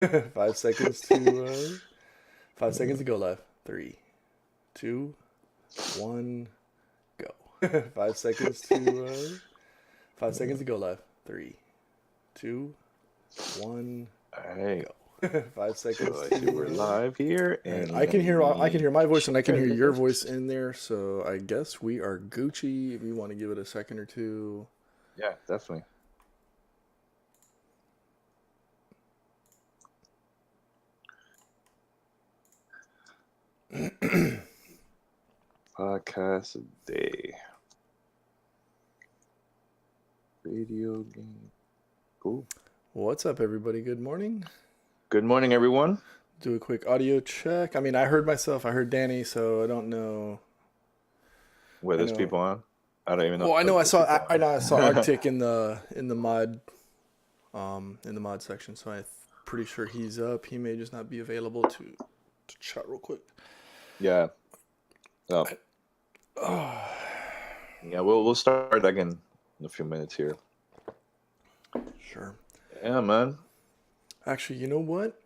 5 seconds to 5 seconds to go live. Three, two, one, go. 5 seconds to 5 seconds to go live. Three, two, one, All right. go. 5 seconds So I to think we're live here, and and I can hear my voice and I can share hear your this. voice in there, so I guess we are Gucci if you want to give it a second or two. Yeah, definitely. Podcast a day. Video game. Cool. What's up, everybody? Good morning. Good morning, everyone. Do a quick audio check. I mean, I heard myself, I heard Danny, so I don't know. Where I there's know. people on? I don't even know Well, I if know I there's saw people I know I saw on. Arctic in the mod section, so I'm pretty sure he's up. He may just not be available to chat real quick. Yeah. Oh. Yeah, we'll start again in a few minutes here. Sure. Yeah, man. Actually, you know what?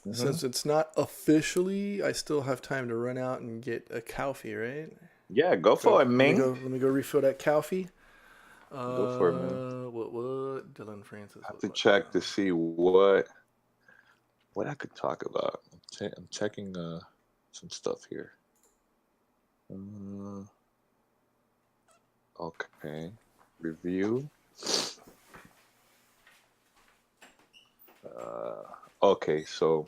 Mhm. Since it's not officially, I still have time to run out and get a coffee, right? Yeah, go for it, Ming. Let me go refill that coffee. Go for it, man. What? Dylan Francis. I have to check to see what I could talk about. I'm checking some stuff here. Okay. Review. Okay, so.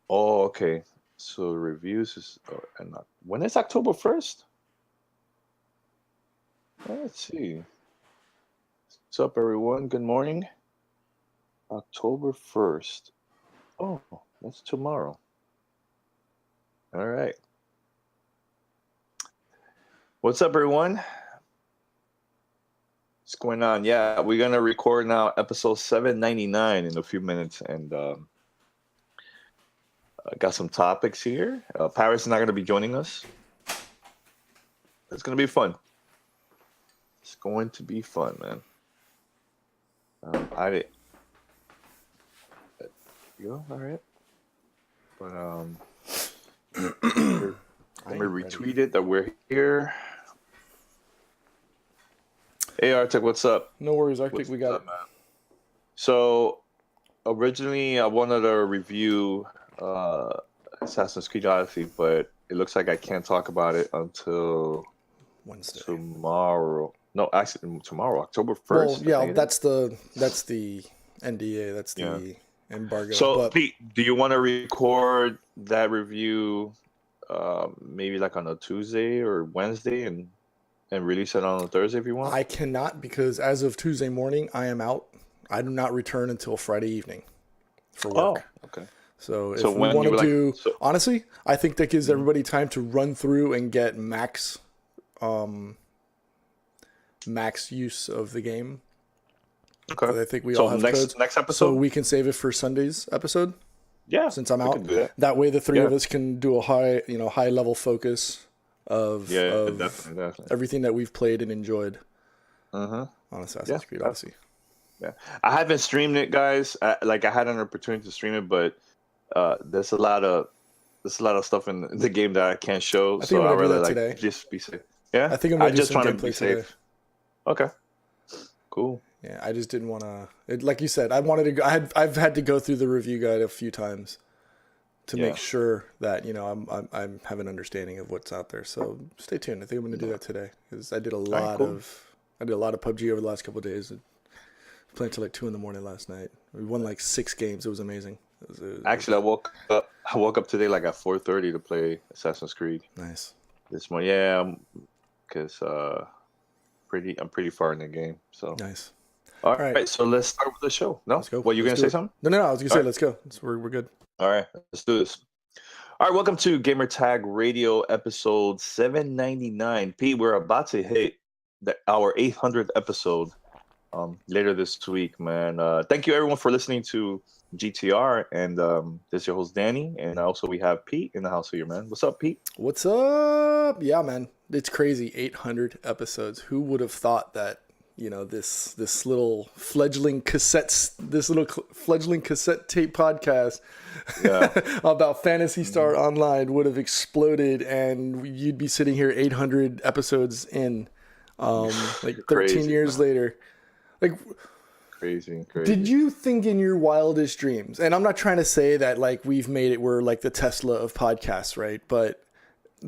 Oh, okay. So reviews is and when is October 1st? Let's see. What's up, everyone? Good morning. October 1st. Oh, that's tomorrow. All right. What's up, everyone? What's going on? Yeah, we're gonna record now episode 799 in a few minutes, and I got some topics here. Paris is not gonna be joining us. It's gonna be fun. It's going to be fun, man. I did. You all right? But let me retweet it that we're here. Hey, Arctic, what's up? No worries, Arctic. We got it. Man? So, originally, I wanted to review Assassin's Creed Odyssey, but it looks like I can't talk about it until Wednesday. Tomorrow. No, actually, tomorrow, October 1st. Well, yeah, that's the NDA. That's the embargo. So, but Pete, do you want to record that review maybe like on a Tuesday or Wednesday and release it on a Thursday if you want? I cannot, because as of Tuesday morning, I am out. I do not return until Friday evening for work. Oh, okay. So if we want to do, honestly, I think that gives everybody time to run through and get max use of the game. Okay. I think we all have codes. Next episode, so we can save it for Sunday's episode. Yeah, since I'm out, that way the three of us can do a high level focus of definitely. everything that we've played and enjoyed on Assassin's Creed Odyssey. Yeah, I haven't streamed it, guys. I had an opportunity to stream it, but there's a lot of stuff in the game that I can't show. So I rather today. Just be safe. Yeah, I think I'm just trying to be safe. Today. Okay, cool. Yeah, I just didn't want to. Like you said, I wanted to go. I've had to go through the review guide a few times to make sure that I have an understanding of what's out there. So stay tuned. I think I'm going to do that today because I did a lot of PUBG over the last couple of days. I played till like 2 a.m. last night. We won like 6 games. It was amazing. Actually, I woke up today like at 4:30 to play Assassin's Creed. Nice. This morning, yeah, because I'm pretty far in the game. So nice. All right, so let's start with the show. No, let's go. What, you gonna say something? No. I was gonna say let's go. We're good. All right, let's do this. All right, welcome to Gamertag Radio episode 799. Pete, we're about to hit our 800th episode later this week, man. Thank you everyone for listening to GTR, and this is your host Danny, and also we have Pete in the house here, man. What's up, Pete? What's up? Yeah, man, it's crazy. 800 episodes. Who would have thought that? this little fledgling cassette tape podcast about Phantasy Star Online would have exploded, and you'd be sitting here 800 episodes in, like 13 Crazy, years man. later. Like, Crazy. did you think in your wildest dreams, and I'm not trying to say that like we've made it, we're like the Tesla of podcasts, right? But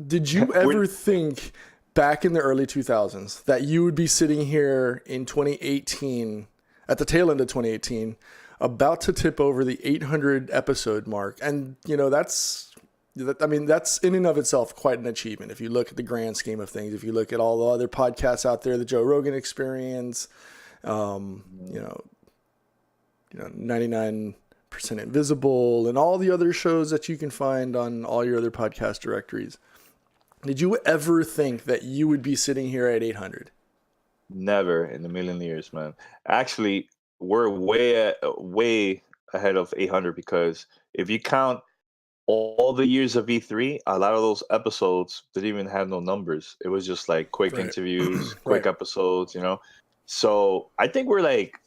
did you ever think back in the early 2000s that you would be sitting here in 2018, at the tail end of 2018, about to tip over the 800 episode mark? And, that's in and of itself quite an achievement. If you look at the grand scheme of things, if you look at all the other podcasts out there, the Joe Rogan Experience, 99% Invisible, and all the other shows that you can find on all your other podcast directories. Did you ever think that you would be sitting here at 800? Never in a million years, man. Actually, we're way ahead of 800, because if you count all the years of E3, a lot of those episodes didn't even have no numbers. It was just like quick interviews, quick episodes, So I think we're like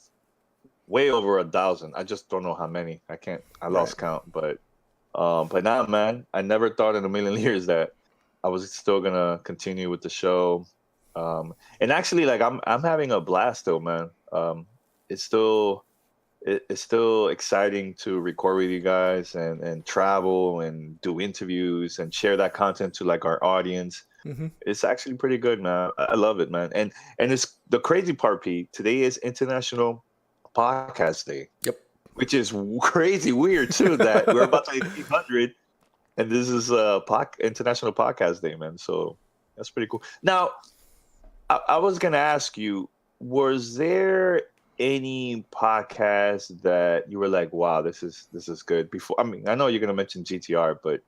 way over 1,000. I just don't know how many. I lost count, but now, man, I never thought in a million years that I was still gonna continue with the show. And actually, like, I'm having a blast still, man. It's still exciting to record with you guys and travel and do interviews and share that content to like our audience. Mm-hmm. It's actually pretty good, man. I love it, man. And it's the crazy part, Pete. Today is International Podcast Day. Yep. Which is crazy weird too, that we're about to hit 800, and this is International Podcast Day, man. So that's pretty cool. Now, I was gonna ask you, was there any podcast that you were like, wow, this is good? Before, I mean, I know you're gonna mention GTR, but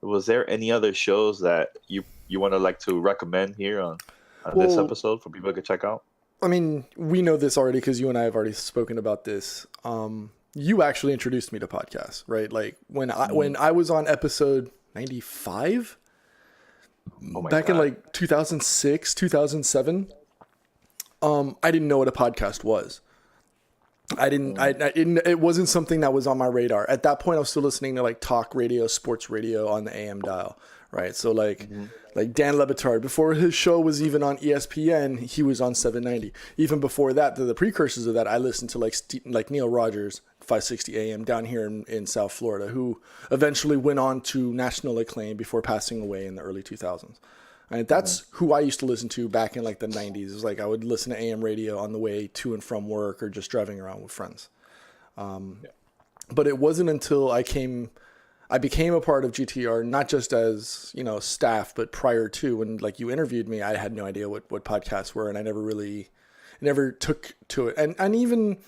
was there any other shows that you want to like to recommend here on this episode for people to check out? I mean, we know this already because you and I have already spoken about this. You actually introduced me to podcasts, right? Like when I was on episode 95, back in like 2006, 2007, I didn't know what a podcast was. I didn't, it wasn't something that was on my radar. At that point, I was still listening to like talk radio, sports radio on the AM dial, right? So like Dan Lebitard, before his show was even on ESPN, he was on 790. Even before that, the precursors of that, I listened to like Neil Rogers, 560 AM down here in South Florida, who eventually went on to national acclaim before passing away in the early 2000s. And that's who I used to listen to back in like the 90s. It was like I would listen to AM radio on the way to and from work or just driving around with friends. But it wasn't until I became a part of GTR, not just as, staff, but prior to when like you interviewed me, I had no idea what podcasts were, and I never took to it. And even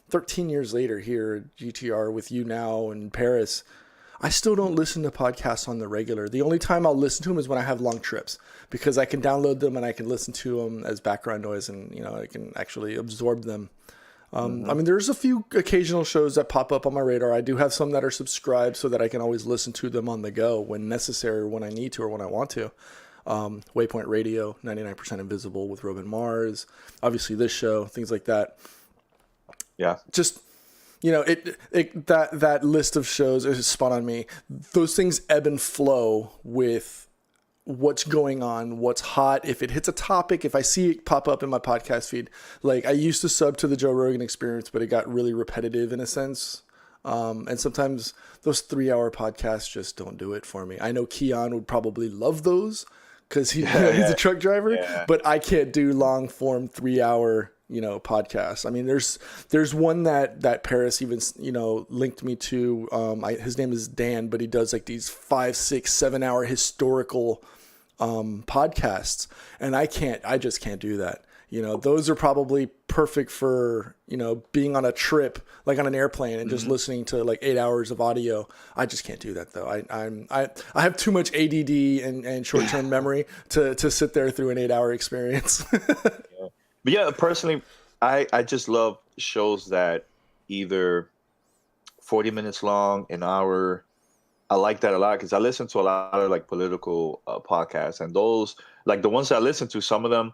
13 years later here at GTR with you now in Paris, I still don't listen to podcasts on the regular. The only time I'll listen to them is when I have long trips, because I can download them and I can listen to them as background noise, and I can actually absorb them. I mean, there's a few occasional shows that pop up on my radar. I do have some that are subscribed so that I can always listen to them on the go when necessary, when I need to or when I want to. Waypoint Radio, 99% Invisible with Robin Mars, obviously this show, things like that. Yeah. Just, that list of shows is spot on me. Those things ebb and flow with what's going on, what's hot. If it hits a topic, if I see it pop up in my podcast feed, like I used to sub to the Joe Rogan Experience, but it got really repetitive in a sense. And sometimes those 3-hour podcasts just don't do it for me. I know Keon would probably love those because he's a truck driver, but I can't do long form 3-hour podcasts. I mean, there's one that Paris even linked me to. His name is Dan, but he does like these 5, 6, 7 hour historical podcasts, and I just can't do that. Those are probably perfect for being on a trip, like on an airplane, and just listening to like 8 hours of audio. I just can't do that though. I have too much ADD and short term memory to sit there through an 8-hour experience. But yeah, personally, I just love shows that either 40 minutes long, an hour. I like that a lot because I listen to a lot of like political podcasts, and those, like the ones that I listen to, some of them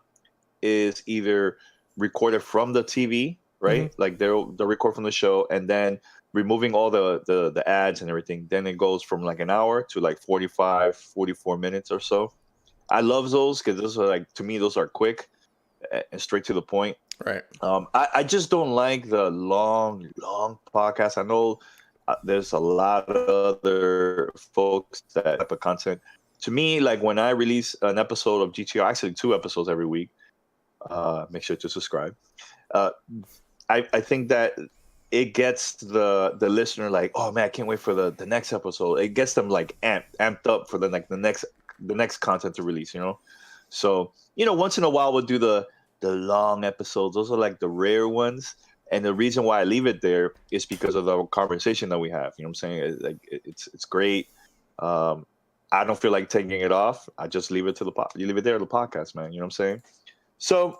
is either recorded from the TV, right? Like they'll record from the show, and then removing all the ads and everything. Then it goes from like an hour to like 45, 44 minutes or so. I love those because those are like, to me, those are quick and straight to the point. Right. I just don't like the long podcasts. I know there's a lot of other folks that type of content. To me, like when I release an episode of GTR, actually 2 episodes every week, make sure to subscribe. I think that it gets the listener like, oh man, I can't wait for the next episode. It gets them like amped up for the next content to release, you know? So, you know, once in a while we'll do the long episodes. Those are like the rare ones. And the reason why I leave it there is because of the conversation that we have. You know what I'm saying? It's great. I don't feel like taking it off. I just leave it to you leave it there to the podcast, man. You know what I'm saying? So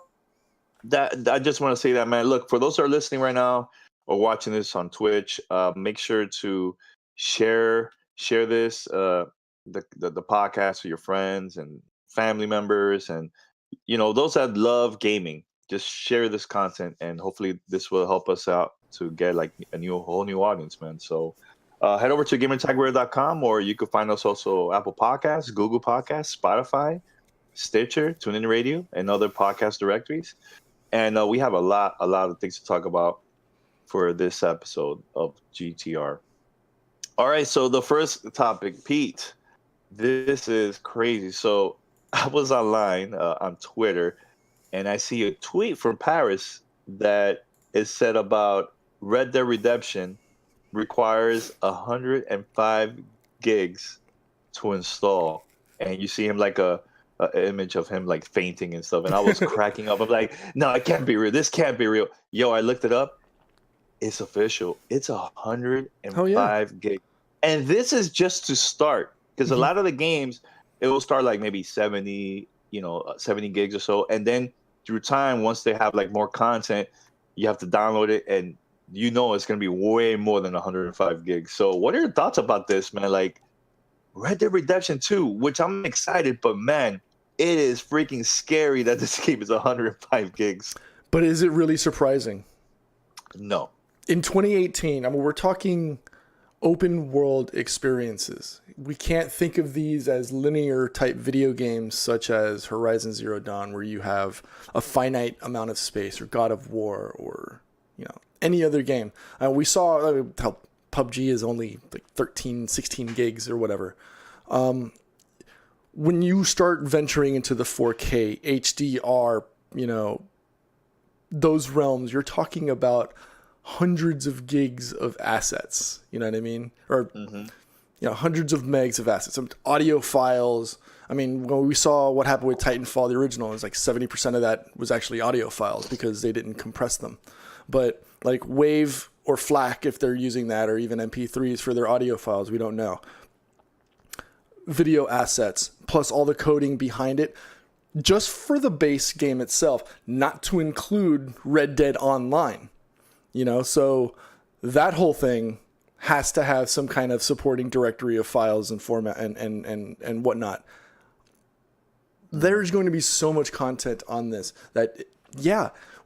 that I just want to say that, man. Look, for those who are listening right now or watching this on Twitch, make sure to share this the podcast with your friends and family members, and you know, those that love gaming. Just share this content, and hopefully this will help us out to get like a whole new audience, man. So head over to gamertagradio.com, or you can find us also Apple Podcasts, Google Podcasts, Spotify, Stitcher, TuneIn Radio, and other podcast directories. And we have a lot of things to talk about for this episode of GTR. All right, so the first topic, Pete, this is crazy. So I was online on Twitter, and I see a tweet from Paris that is said about Red Dead Redemption requires 105 gigs to install, and you see him like a image of him like fainting and stuff, and I was cracking up. I'm like, no, it can't be real. This can't be real. Yo, I looked it up. It's official. It's 105 gigs, and this is just to start, because a lot of the games it will start like maybe 70, 70 gigs or so, and then through time, once they have like more content, you have to download it, and you know it's going to be way more than 105 gigs. So what are your thoughts about this, man? Like Red Dead Redemption 2, which I'm excited, but man, it is freaking scary that this game is 105 gigs. But is it really surprising? No. In 2018, I mean, we're talking open world experiences. We can't think of these as linear type video games such as Horizon Zero Dawn, where you have a finite amount of space, or God of War, or any other game. We saw how PUBG is only like 13, 16 gigs or whatever. When you start venturing into the 4K, HDR, those realms, you're talking about hundreds of gigs of assets. You know what I mean? Or hundreds of megs of assets, some audio files. I mean, when we saw what happened with Titanfall, the original, it was like 70% of that was actually audio files because they didn't compress them. But like WAV or FLAC, if they're using that, or even MP3s for their audio files, we don't know. Video assets, plus all the coding behind it, just for the base game itself, not to include Red Dead Online. So that whole thing has to have some kind of supporting directory of files and format and whatnot. There's going to be so much content on this that,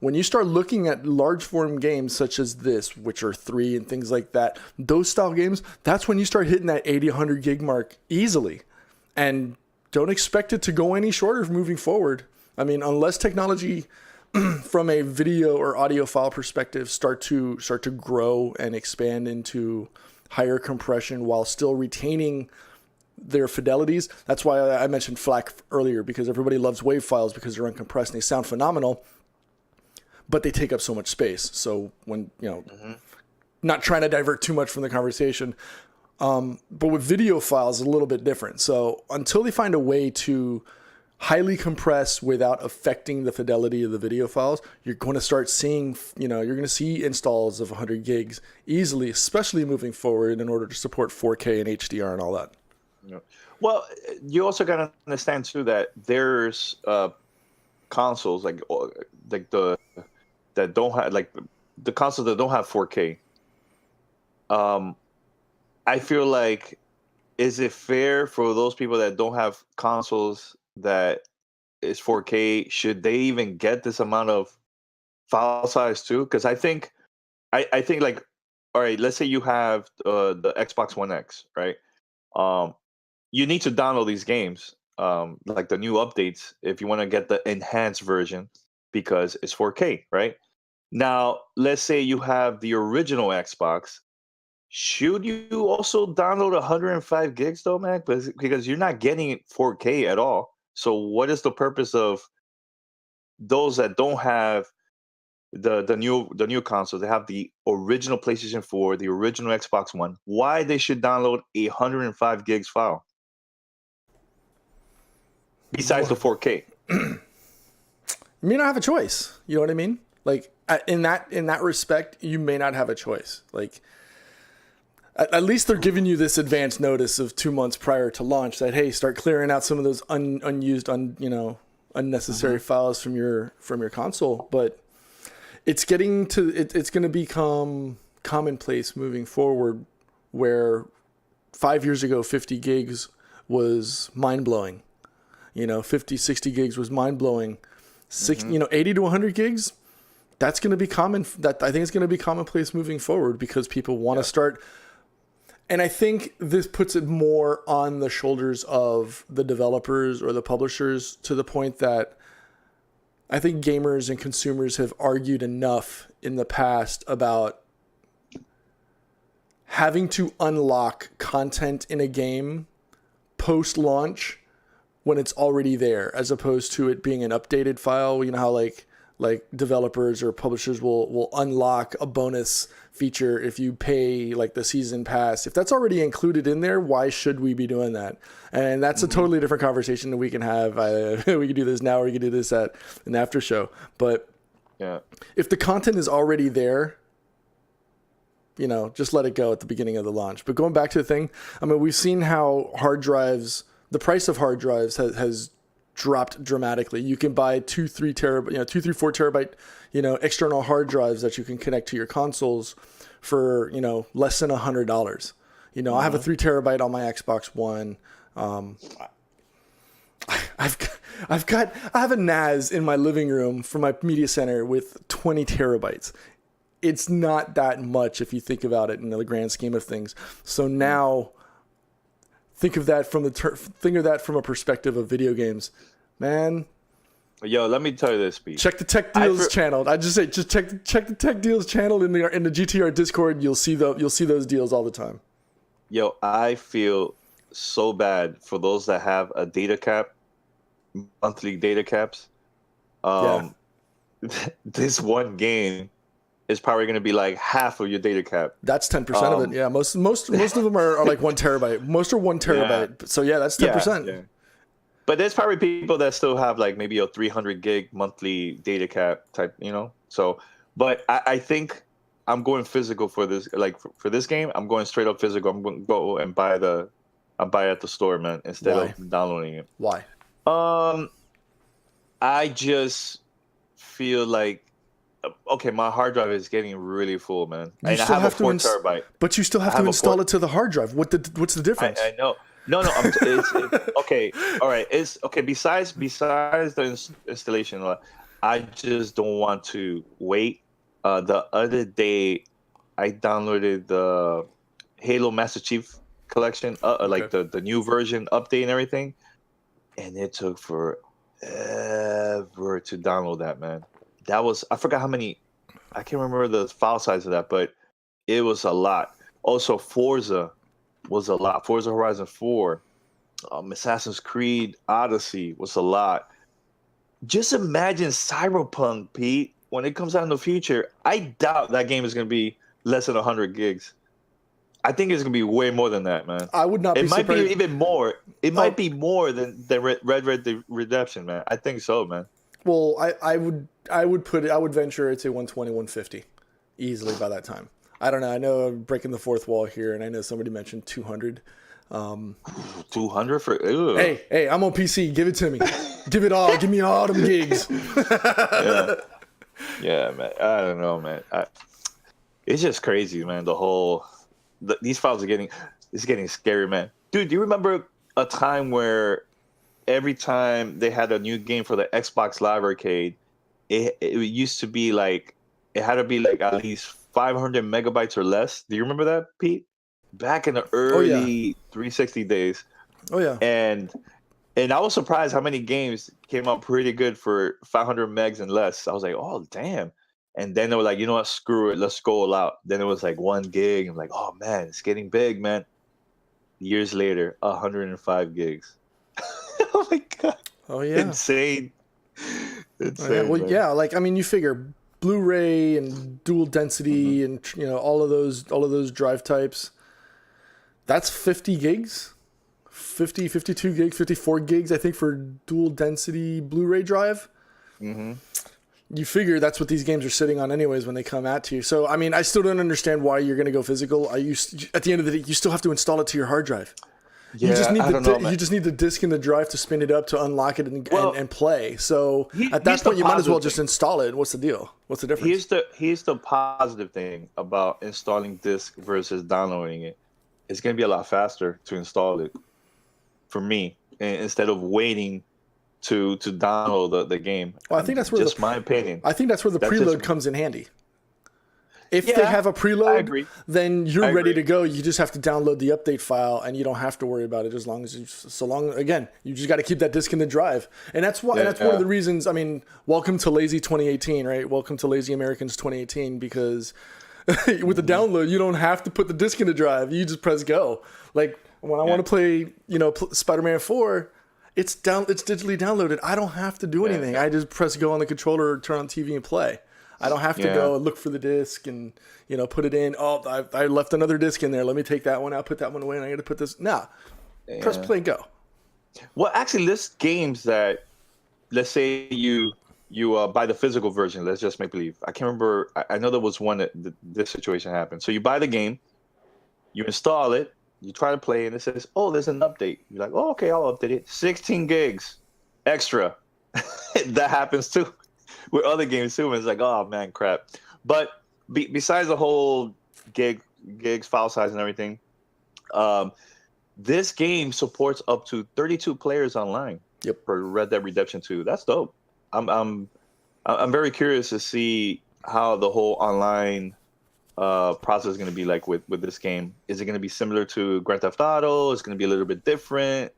when you start looking at large form games such as this, Witcher 3 and things like that, those style games, that's when you start hitting that 80, 100 gig mark easily. And don't expect it to go any shorter moving forward. I mean, unless technology from a video or audio file perspective start to grow and expand into higher compression while still retaining their fidelities. That's why I mentioned FLAC earlier, because everybody loves WAV files because they're uncompressed and they sound phenomenal, but they take up so much space. So when, not trying to divert too much from the conversation, but with video files, a little bit different. So until they find a way to highly compress without affecting the fidelity of the video files, you're going to start seeing, you're going to see installs of 100 gigs easily, especially moving forward in order to support 4K and HDR and all that. Yeah. Well, you also got to understand too that there's consoles like the that don't have the consoles that don't have 4K. I feel like, is it fair for those people that don't have consoles that is 4K? Should they even get this amount of file size too, because I think like, all right, let's say you have the Xbox One X, right? You need to download these games, like the new updates, if you want to get the enhanced version because it's 4K, right? Now, let's say you have the original Xbox. Should you also download 105 gigs though, man? Because you're not getting 4K at all. So what is the purpose of those that don't have the new console? They have the original PlayStation 4, the original Xbox One. Why they should download a 105 gigs file besides the 4K? You may not have a choice. You know what I mean? Like in that respect, you may not have a choice. Like at least they're giving you this advance notice of 2 months prior to launch that, hey, start clearing out some of those unnecessary files from your console. But it's getting to it's going to become commonplace moving forward, where 5 years ago 50 gigs was mind blowing. 50, 60 gigs was mind blowing. 80 to 100 gigs, that's going to be common. That I think it's going to be commonplace moving forward because people want to start. And I think this puts it more on the shoulders of the developers or the publishers, to the point that I think gamers and consumers have argued enough in the past about having to unlock content in a game post-launch when it's already there, as opposed to it being an updated file. You know how like developers or publishers will unlock a bonus feature if you pay like the season pass. If that's already included in there, why should we be doing that? And that's a totally different conversation that we can have. We can do this now, or we can do this at an after show. But yeah, if the content is already there, just let it go at the beginning of the launch. But going back to the thing, I mean, we've seen how the price of hard drives has dropped dramatically. You can buy 2, 3, 4 terabyte, external hard drives that you can connect to your consoles for, less than $100. I have a 3 terabyte on my Xbox One. I have a NAS in my living room for my media center with 20 terabytes. It's not that much if you think about it in the grand scheme of things. So now think of that from a perspective of video games, man. Yo, let me tell you this, Pete. Check the Tech Deals channel. I just say, check the Tech Deals channel in the GTR Discord. You'll see those deals all the time. Yo, I feel so bad for those that have a data cap, monthly data caps. This one game is probably going to be like half of your data cap. That's 10% of it. Yeah, most of them are like 1 terabyte. Most are 1 terabyte. Yeah. So yeah, that's 10%. Yeah. But there's probably people that still have like maybe a 300 gig monthly data cap type, So, but I think I'm going physical for this. Like for this game, I'm going straight up physical. I'm going to go and buy it at the store, man, instead of downloading it. Why? I just feel like, okay, my hard drive is getting really full, man. And I have a 4 terabyte. But you still have to install it to the hard drive. What's the difference? I know. No. It's okay. All right. It's okay. Besides the installation, I just don't want to wait. The other day, I downloaded the Halo Master Chief Collection, like the new version update and everything, and it took forever to download that, man. I forgot how many. I can't remember the file size of that, but it was a lot. Also, Forza was a lot. Forza Horizon 4, Assassin's Creed Odyssey was a lot. Just imagine Cyberpunk, Pete, when it comes out in the future. I doubt that game is going to be less than 100 gigs. I think it's going to be way more than that, man. I would not be surprised. It might be even more. It might be more than Red Dead Redemption, man. I think so, man. Well, I would venture it's a 120, 150 easily by that time. I don't know. I know I'm breaking the fourth wall here, and I know somebody mentioned 200. 200 for? Ew. Hey, I'm on PC. Give it to me. Give it all. Give me all them gigs. Yeah, man. I don't know, man. It's just crazy, man. These files are getting scary, man. Dude, do you remember a time where every time they had a new game for the Xbox Live Arcade, it used to be like it had to be like at least 500 megabytes or less. Do you remember that, Pete? Back in the Oh yeah. early 360 days, Oh yeah. and I was surprised how many games came out pretty good for 500 megs and less. I was like, oh damn. And then they were like, you know what, screw it, let's go all out. Then it was like 1 gig. I'm like, oh man, it's getting big, man. Years later, 105 gigs. Oh my god, Oh yeah. insane, Oh, yeah. insane, Well, man. yeah. Like I mean, you figure Blu-ray and dual Hmm. density and all of those drive types. That's 50 gigs. 50, 52 gigs, 54 gigs, I think, for dual density Blu-ray drive. Hmm. You figure that's what these games are sitting on anyways when they come at you. So, I mean, I still don't understand why you're going to go physical. At the end of the day, you still have to install it to your hard drive. Yeah, I don't know, man. You just need the disc and the drive to spin it up to unlock it Well, and play. So at here's that the point, you might as well positive just thing. install it. What's the deal? What's the difference? Here's the positive thing about installing disk versus downloading it. It's gonna be a lot faster to install it for me instead of waiting to download the game. Well, I think that's where Just my opinion. I think that's where the That's just preload comes in handy. If they yeah. have a I preload, agree. then you're I ready agree. to go. You just have to download the update file, and you don't have to worry about it as long as again, you just got to keep that disk in the drive, and that's why. And that's one of Yeah. the reasons. I mean, welcome to lazy 2018, right? Welcome to lazy Americans 2018, because with the download, you don't have to put the disk in the drive. You just press go. Like when I Yeah. want to play, Spider-Man 4. It's digitally downloaded. I don't have to do Yeah. anything. I just press go on the controller, or turn on TV, and play. I don't have to Yeah. go and look for the disc and put it in. Oh, I left another disc in there. Let me take that one out, put that one away, and I got to put this. Nah, press Yeah. play and go. Well, actually, list games that, let's say you buy the physical version. Let's just make believe. I can't remember. I know there was one that this situation happened. So you buy the game, you install it, you try to play, and it says, "Oh, there's an update." You're like, "Oh, okay, I'll update it." 16 gigs extra. That happens too with other games too. And it's like, oh man, crap. But besides the whole gigs, file size, and everything, um, this game supports up to 32 players online Yep. for Red Dead Redemption 2. That's dope. I'm very curious to see how the whole online process is going to be like with this game. Is it going to be similar to Grand Theft Auto? Is it going to be a little bit different?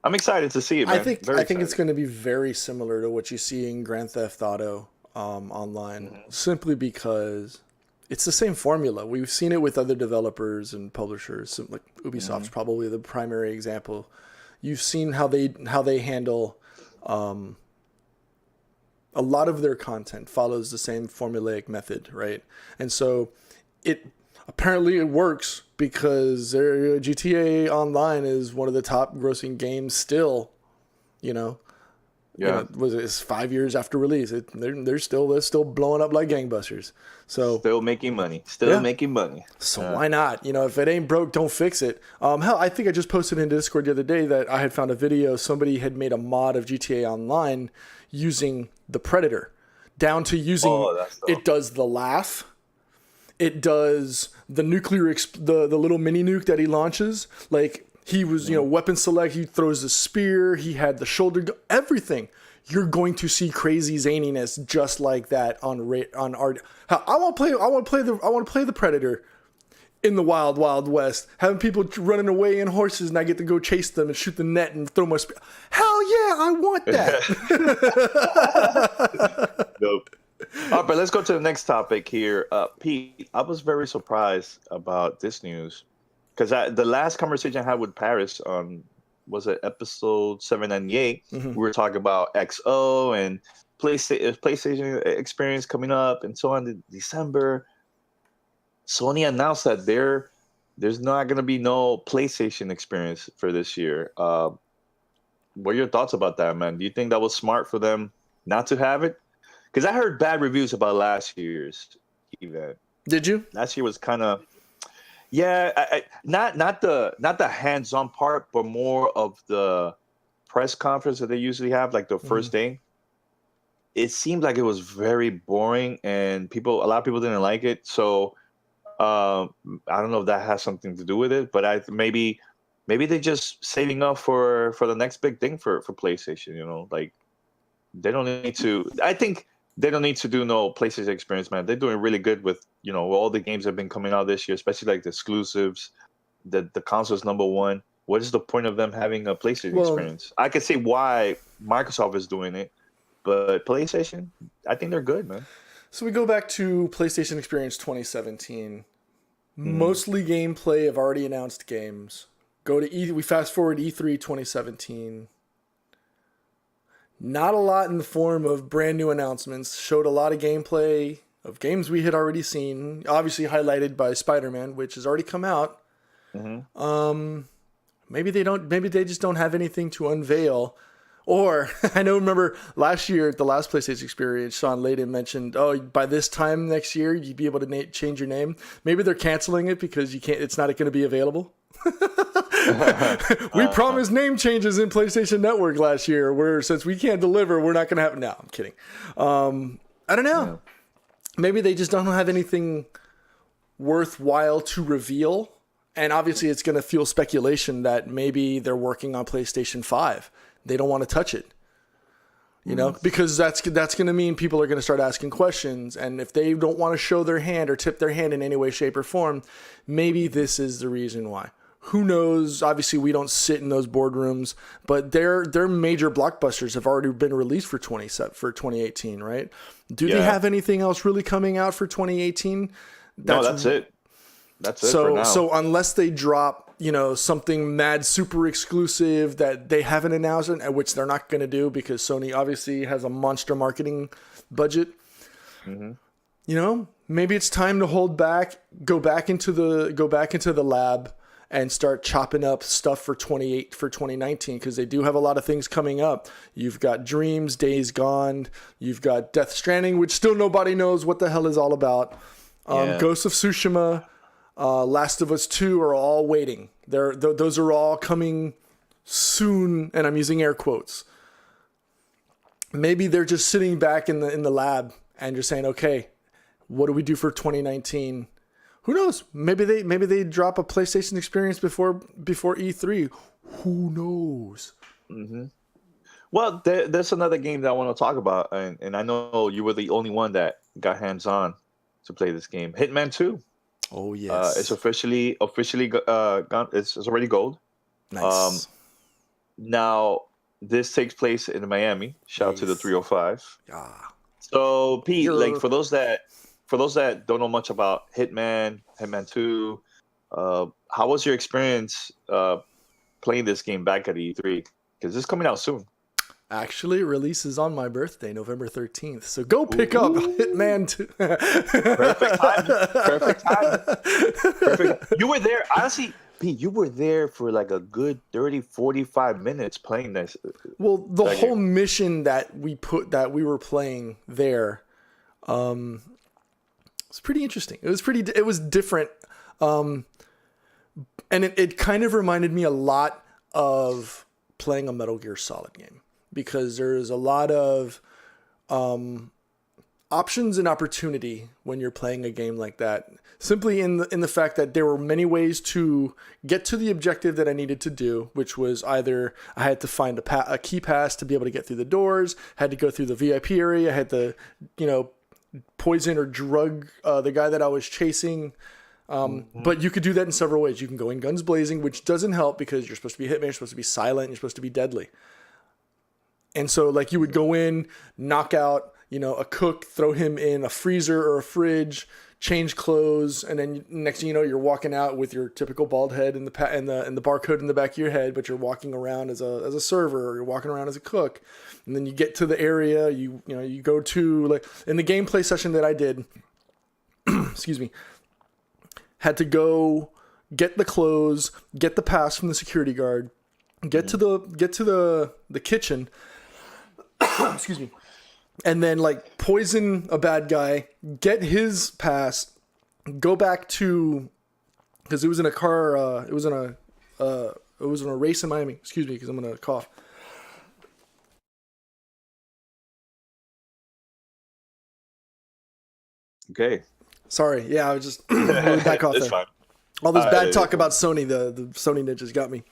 I'm excited to see it, man. Very I think it's excited. going to be very similar to what you see in Grand Theft Auto online, Mhm. simply because it's the same formula. We've seen it with other developers and publishers. So like Ubisoft's Mhm. probably the primary example. You've seen how they handle a lot of their content follows the same formulaic method, right? And so it apparently it works because their GTA Online is one of the top grossing games still. You know, Yeah. was it's 5 years after release. They're still blowing up like gangbusters. So Still making money. Still yeah. making money. So why not? If it ain't broke, don't fix it. Hell, I think I just posted in Discord the other day that I had found a video. Somebody had made a mod of GTA Online using the Predator, down to using Oh, that's it dope. does the laugh, it does the the little mini nuke that he launches. Like he was, weapon select. He throws the spear. He had the everything. You're going to see crazy zaniness just like that on art. I want to play the Predator in the wild, wild west, having people running away in horses, and I get to go chase them and shoot the net and throw my spear. Hell yeah, I want that. Dope. All right, but let's go to the next topic here. Pete, I was very surprised about this news because the last conversation I had with Paris on was it episode 798. We were talking about XO and PlayStation experience coming up and so on in December. Sony announced that there's not going to be no PlayStation experience for this year. What are your thoughts about that, man? Do you think that was smart for them not to have it? Because I heard bad reviews about last year's event. Did you? Last year was kind of, yeah, not the hands-on part, but more of the press conference that they usually have, like the first day. It seemed like it was very boring, and a lot of people didn't like it. So I don't know if that has something to do with it, but maybe they just saving up for the next big thing for PlayStation. Like they don't need to. I think they don't need to do no PlayStation experience, man. They're doing really good with, all the games that have been coming out this year, especially like the exclusives. The console's number one. What is the point of them having a PlayStation experience? I can see why Microsoft is doing it, but PlayStation, I think they're good, man. So we go back to PlayStation Experience 2017. Mostly gameplay of already announced games. We fast forward E3 2017. Not a lot in the form of brand new announcements. Showed a lot of gameplay of games we had already seen. Obviously highlighted by Spider-Man, which has already come out. Maybe they just don't have anything to unveil. Or remember last year at the last PlayStation Experience, Sean Layden mentioned, by this time next year you'd be able to change your name. Maybe they're canceling it because it's not going to be available. We promised name changes in PlayStation Network last year, where since we can't deliver, we're not going to have. No, I'm kidding. I don't know. Yeah. Maybe they just don't have anything worthwhile to reveal. And obviously it's going to fuel speculation that maybe they're working on PlayStation 5. They don't want to touch it, because that's going to mean people are going to start asking questions. And if they don't want to show their hand or tip their hand in any way, shape, or form, maybe this is the reason why. Who knows? Obviously, we don't sit in those boardrooms, but their major blockbusters have already been released for 2018, right? Do they have anything else really coming out for 2018? No, that's it. That's it for now. So unless they drop, something mad super exclusive that they haven't announced, which they're not going to do because Sony obviously has a monster marketing budget. Maybe it's time to hold back, go back into the lab and start chopping up stuff for 2019, because they do have a lot of things coming up. You've got Dreams, Days Gone, you've got Death Stranding, which still nobody knows what the hell is all about. Ghost of Tsushima, Last of Us 2 are all waiting. Those are all coming soon, and I'm using air quotes. Maybe they're just sitting back in the lab and just saying, okay, what do we do for 2019? Who knows? Maybe they drop a PlayStation experience before E3. Who knows? Well, there's another game that I want to talk about, and I know you were the only one that got hands-on to play this game. Hitman 2. Oh yes, it's officially gone. It's already gold. Nice. Now this takes place in Miami. Shout out to the 305. Yeah. So Pete, for those that don't know much about Hitman 2, how was your experience playing this game back at E3? Because it's coming out soon. Actually, it releases on my birthday, November 13th. So go pick up Hitman 2. Perfect time. You were there. Honestly, Pete, you were there for like a good 30, 45 minutes playing this. Well, the whole mission that we were playing there, it's pretty interesting. It was different. And it kind of reminded me a lot of playing a Metal Gear Solid game. Because there's a lot of options and opportunity when you're playing a game like that. Simply in the fact that there were many ways to get to the objective that I needed to do, which was either I had to find a key pass to be able to get through the doors, had to go through the VIP area, had to, poison or drug the guy that I was chasing. But you could do that in several ways. You can go in guns blazing, which doesn't help because you're supposed to be Hitman, you're supposed to be silent, you're supposed to be deadly. And so you would go in, knock out, a cook, throw him in a freezer or a fridge, change clothes, and then next thing you know, you're walking out with your typical bald head and the barcode in the back of your head, but you're walking around as a server, or you're walking around as a cook. And then you get to the area, you go to in the gameplay session that I did, excuse me, had to go get the clothes, get the pass from the security guard, get to the kitchen. Excuse me. And then poison a bad guy, get his pass, go back to, because it was in a car, it was in a race in Miami. Excuse me, because I'm gonna cough. Okay. Sorry. Yeah, I was just back off it's there. Fine. All this bad talk about Sony, the Sony ninjas got me.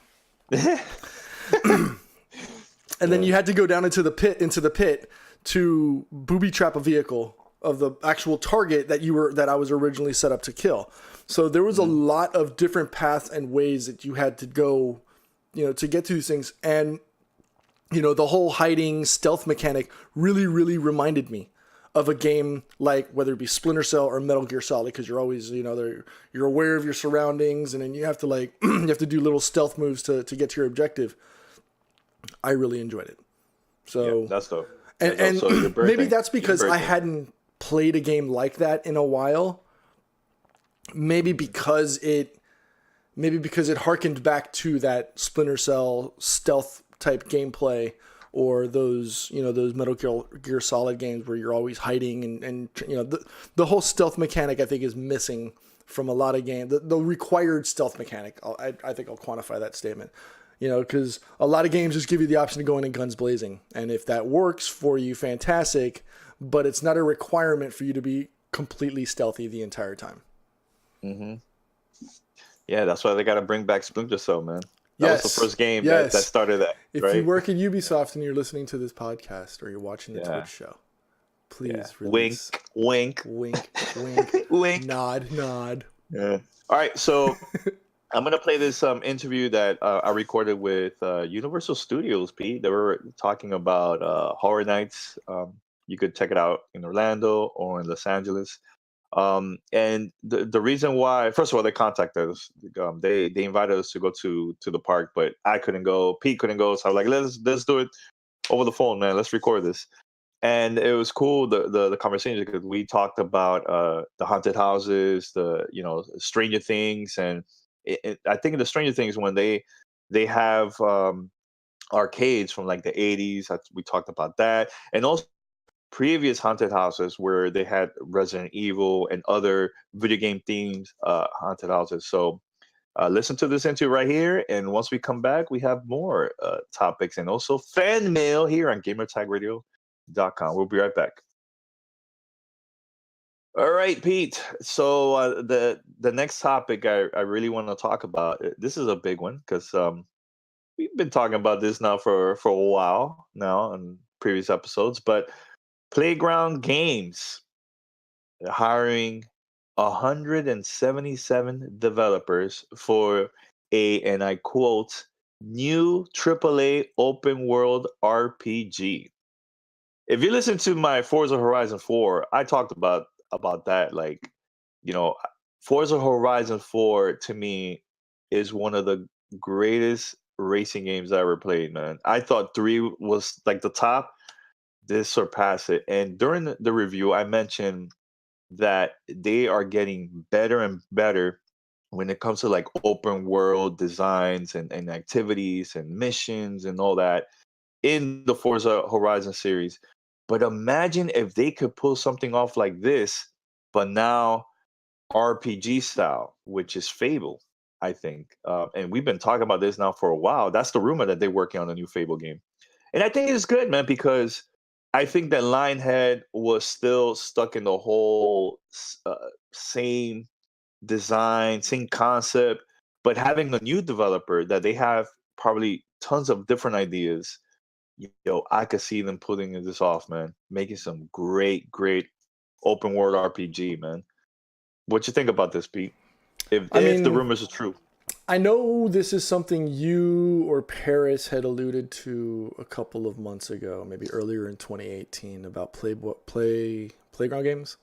And then you had to go down into the pit to booby trap a vehicle of the actual target that I was originally set up to kill. So there was a lot of different paths and ways that you had to go, to get to these things. And, the whole hiding stealth mechanic really, really reminded me of a game like whether it be Splinter Cell or Metal Gear Solid, because you're always, you're aware of your surroundings, and then you have to you have to do little stealth moves to get to your objective. I really enjoyed it. So that's dope. And maybe that's because I hadn't played a game like that in a while. Maybe because it harkened back to that Splinter Cell stealth type gameplay, or those Metal Gear Solid games where you're always hiding and the whole stealth mechanic I think is missing from a lot of games. The required stealth mechanic, I think I'll quantify that statement. Because a lot of games just give you the option to go in and guns blazing. And if that works for you, fantastic. But it's not a requirement for you to be completely stealthy the entire time. Mm-hmm. Yeah, that's why they got to bring back Splinter Cell, man. That was the first game that started that. If you work at Ubisoft and you're listening to this podcast or you're watching the Twitch show, please release. Wink. Wink. Nod. Yeah. All right, so... I'm going to play this interview that I recorded with Universal Studios, Pete. They were talking about Horror Nights. You could check it out in Orlando or in Los Angeles. And the reason why, first of all, they contacted us. They invited us to go to the park, but I couldn't go. Pete couldn't go. So I was like, let's do it over the phone, man. Let's record this. And it was cool, the conversation, because we talked about the haunted houses, Stranger Things, and I think the Stranger Things, when they have arcades from like the 80s, we talked about that, and also previous haunted houses where they had Resident Evil and other video game themed haunted houses. So listen to this interview right here, and once we come back, we have more topics and also fan mail here on GamerTagRadio.com. We'll be right back. All right, Pete. So the next topic I really want to talk about, this is a big one because we've been talking about this now for a while now in previous episodes, but Playground Games hiring 177 developers for and I quote, new AAA open world RPG. If you listen to my Forza Horizon 4, I talked about that. Forza Horizon 4 to me is one of the greatest racing games I ever played, man. I thought 3 was like the top. This surpassed it. And during the review, I mentioned that they are getting better and better when it comes to like open world designs and activities and missions and all that in the Forza Horizon series. But imagine if they could pull something off like this, but now RPG style, which is Fable, I think. And we've been talking about this now for a while. That's the rumor that they're working on a new Fable game. And I think it's good, man, because I think that Lionhead was still stuck in the whole same design, same concept, but having a new developer that they have probably tons of different ideas. I could see them putting this off, man, making some great open world RPG, man. What you think about this, Pete? If the rumors are true. I know this is something you or Paris had alluded to a couple of months ago, maybe earlier in 2018, about Playground Games.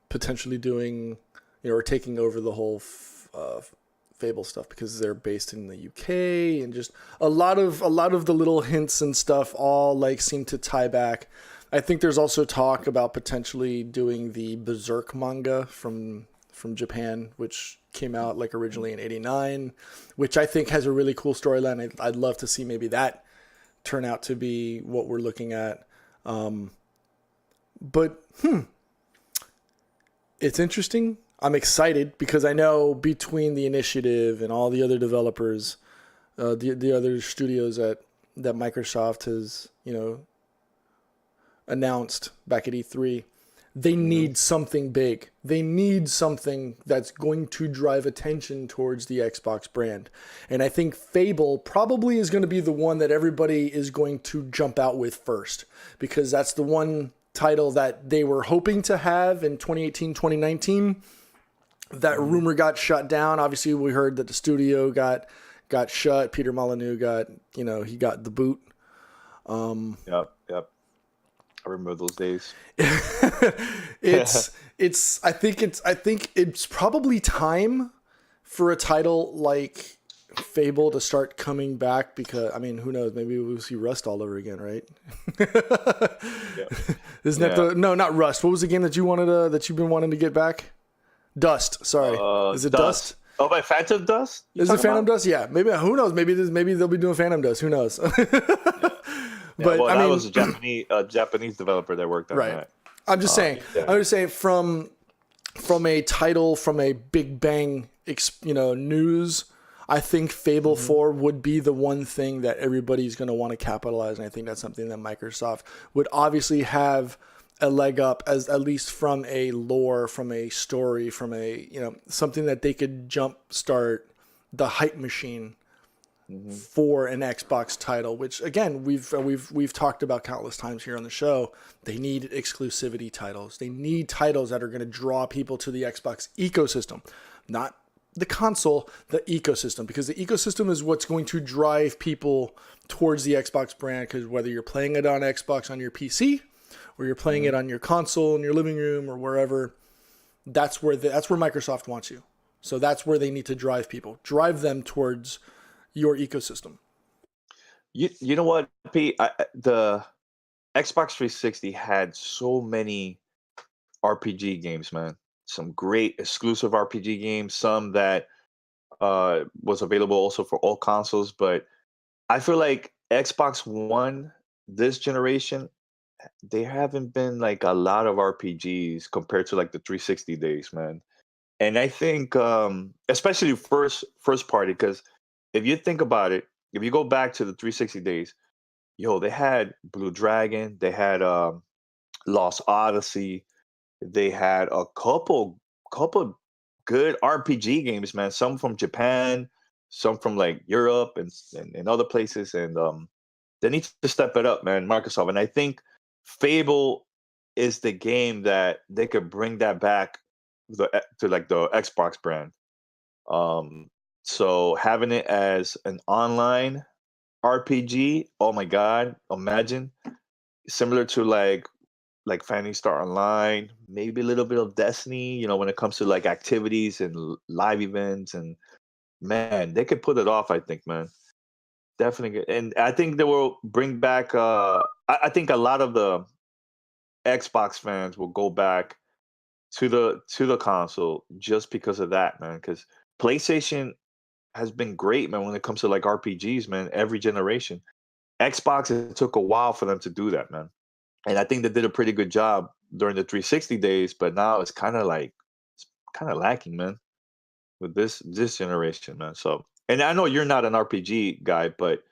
Potentially doing, or taking over the whole Fable stuff, because they're based in the UK, and just a lot of the little hints and stuff all like seem to tie back. I think there's also talk about potentially doing the Berserk manga from Japan, which came out like originally in '89, which I think has a really cool storyline. I'd love to see maybe that turn out to be what we're looking at. But it's interesting. I'm excited because I know between the initiative and all the other developers, the other studios that Microsoft has, announced back at E3, they need something big. They need something that's going to drive attention towards the Xbox brand. And I think Fable probably is going to be the one that everybody is going to jump out with first, because that's the one title that they were hoping to have in 2018, 2019. That rumor got shut down. Obviously, we heard that the studio got shut. Peter Molyneux he got the boot. Yep. I remember those days. I think it's probably time for a title like Fable to start coming back, because who knows, maybe we'll see Rust all over again, right? Isn't that not Rust. What was the game that you've been wanting to get back? Dust. Sorry. Is it Dust? Oh, by Phantom Dust? Is it Phantom Dust? Yeah. Maybe, who knows? Maybe they'll be doing Phantom Dust. Who knows? But that was a Japanese developer that worked on that. I'm just saying from a title, from a Big Bang, news, I think Fable 4 would be the one thing that everybody's going to want to capitalize. And I think that's something that Microsoft would obviously have a leg up, as at least from a lore, from a story, from a, something that they could jump start the hype machine for an Xbox title, which again we've talked about countless times here on the show. They need exclusivity titles. They need titles that are going to draw people to the Xbox ecosystem, not the console, the ecosystem, because the ecosystem is what's going to drive people towards the Xbox brand. Because whether you're playing it on Xbox on your PC or you're playing it on your console in your living room or wherever, that's where Microsoft wants you. So that's where they need to drive them towards your ecosystem. You know what, Pete? The Xbox 360 had so many RPG games, man. Some great exclusive RPG games, some that was available also for all consoles. But I feel like Xbox One, this generation, there haven't been like a lot of RPGs compared to like the 360 days, man. And I think especially first party, because if you think about it, if you go back to the 360 days, they had Blue Dragon, they had Lost Odyssey, they had a couple good RPG games, man. Some from Japan, some from like Europe and other places, and they need to step it up, man, Microsoft. And I think Fable is the game that they could bring that back to like the Xbox brand. So having it as an online RPG, oh my God, imagine, similar to like Phantasy Star Online, maybe a little bit of Destiny, when it comes to like activities and live events, and man, they could put it off, I think, man. Definitely. And I think they will bring back I think a lot of the Xbox fans will go back to the console just because of that, man, because PlayStation has been great, man, when it comes to like RPGs, man, every generation. Xbox, it took a while for them to do that, man. And I think they did a pretty good job during the 360 days, but now it's kind of lacking, man, with this generation, man. So, and I know you're not an RPG guy, but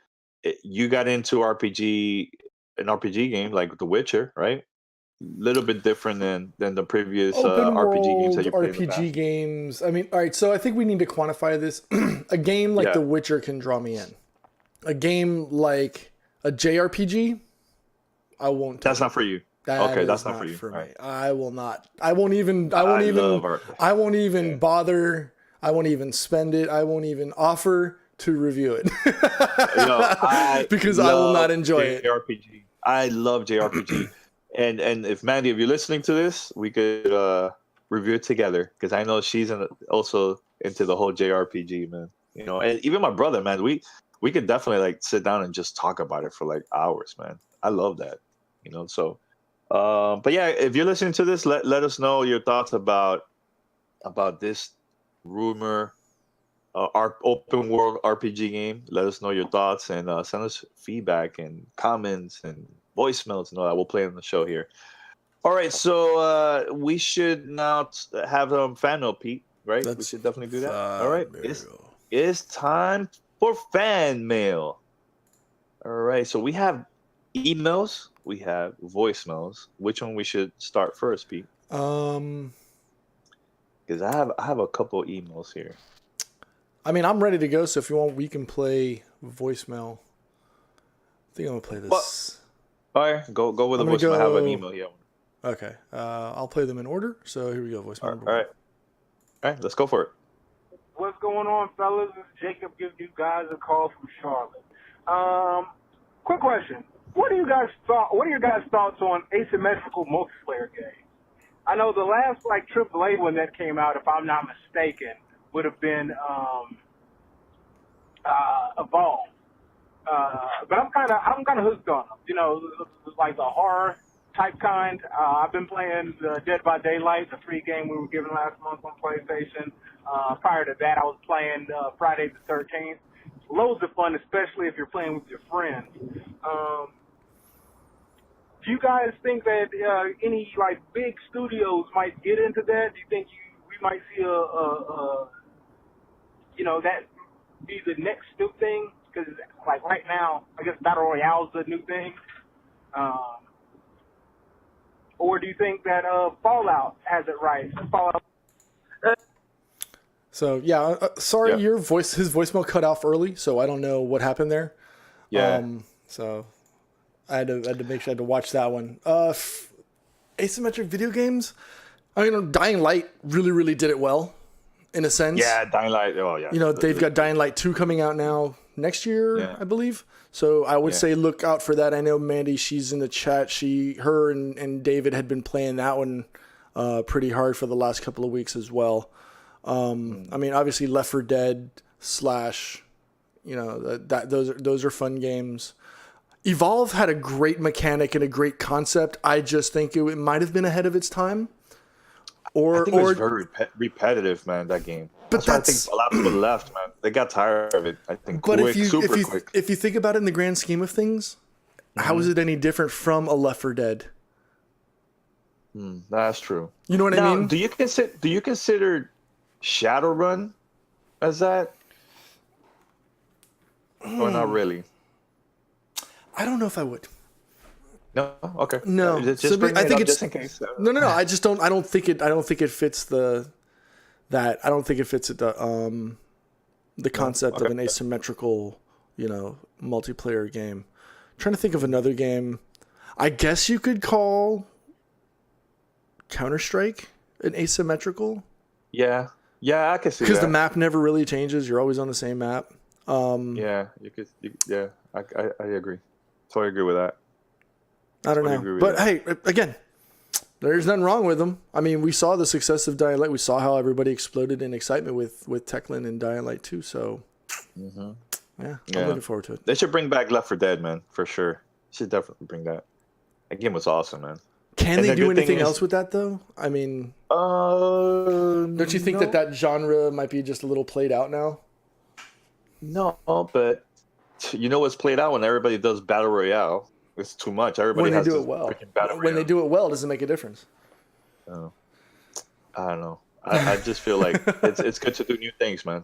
you got into an RPG game like The Witcher, right? Little bit different than the previous RPG games that you played. RPG games. All right. So I think we need to quantify this. A game like The Witcher can draw me in. A game like a JRPG, I won't. That's not for you. That's not for me. Right. I will not. I won't even bother. I won't even spend it. I won't even offer to review it. Because I will not enjoy it. JRPG. I love JRPG. And if Mandy, if you're listening to this, we could review it together, because I know she's also into the whole JRPG, man. And even my brother, man, we could definitely like sit down and just talk about it for like hours, man. I love that, So, but yeah, if you're listening to this, let us know your thoughts about this rumor, our open world RPG game. Let us know your thoughts and send us feedback and comments and voicemails and all that. We'll play on the show here. All right, so we should now have fan mail, Pete, right? We should definitely do that. All right, it's time for fan mail. All right, so we have emails, we have voicemails. Which one we should start first, Pete? Um, Because I have a couple emails here. I mean, I'm ready to go. So if you want, we can play voicemail. I think I'm gonna play Well, this. all right, go with the I'm gonna voicemail. I have an go. email here. Okay. I'll play them in order. So here we go. Voicemail All right, number all one. right, all right. Let's go for it. What's going on, fellas? This is Jacob giving you guys a call from Charlotte. Quick question: What are your guys' thoughts on asymmetrical multiplayer games? I know the last AAA one that came out, if I'm not mistaken, would have been Evolve. But I'm kind of hooked on them. You know, like the horror type kind. I've been playing Dead by Daylight, the free game we were given last month on PlayStation. Prior to that, I was playing Friday the 13th. Loads of fun, especially if you're playing with your friends. Do you guys think that any big studios might get into that? Do you think we might see that be the next new thing? Because right now, I guess Battle Royale is the new thing. Or do you think that Fallout has it right? Fallout. So yeah, sorry, Yeah. his voicemail cut off early, so I don't know what happened there. Yeah. So I had to make sure I had to watch that one. Asymmetric video games. I mean, Dying Light really did it well, in a sense. Yeah, Dying Light. Oh yeah. You know, they've got Dying Light 2 coming out now next year, Yeah. I believe. So I would say look out for that. I know Mandy, she's in the chat. Her and David had been playing that one pretty hard for the last couple of weeks as well. I mean, obviously Left 4 Dead / those are fun games. Evolve had a great mechanic and a great concept. I just think it might have been ahead of its time. I think it was very repetitive, man. That game. But Why I think a lot of people left, man. They got tired of it. I think But quick, super quick. if you think about it in the grand scheme of things, how is it any different from a Left 4 Dead? That's true. You know what Now, I mean? do you consider Shadowrun as that, or not really? I don't know if I would. No. Okay. No. Just So, bring I it think up it's just in case. no. I just don't. I don't think it fits that. I don't think it fits the concept of an asymmetrical, multiplayer game. I'm trying to think of another game. I guess you could call Counter-Strike an asymmetrical. Yeah, I can see that. Because the map never really changes. You're always on the same map. Yeah, I agree. Totally agree with that. I don't know. But hey, again, there's nothing wrong with them. I mean, we saw the success of Dying Light. We saw how everybody exploded in excitement with Techland and Dying Light 2. So, I'm looking forward to it. They should bring back Left 4 Dead, man, for sure. Should definitely bring that. That game was awesome, man. Can they do anything else with that, though? I mean, don't you think that genre might be just a little played out now? No, but you know what's played out when everybody does Battle Royale? It's too much. Everybody When they has do this it well. freaking Battle When they Royale. do it well, does it make a difference? Oh. I don't know. I just feel like it's good to do new things, man.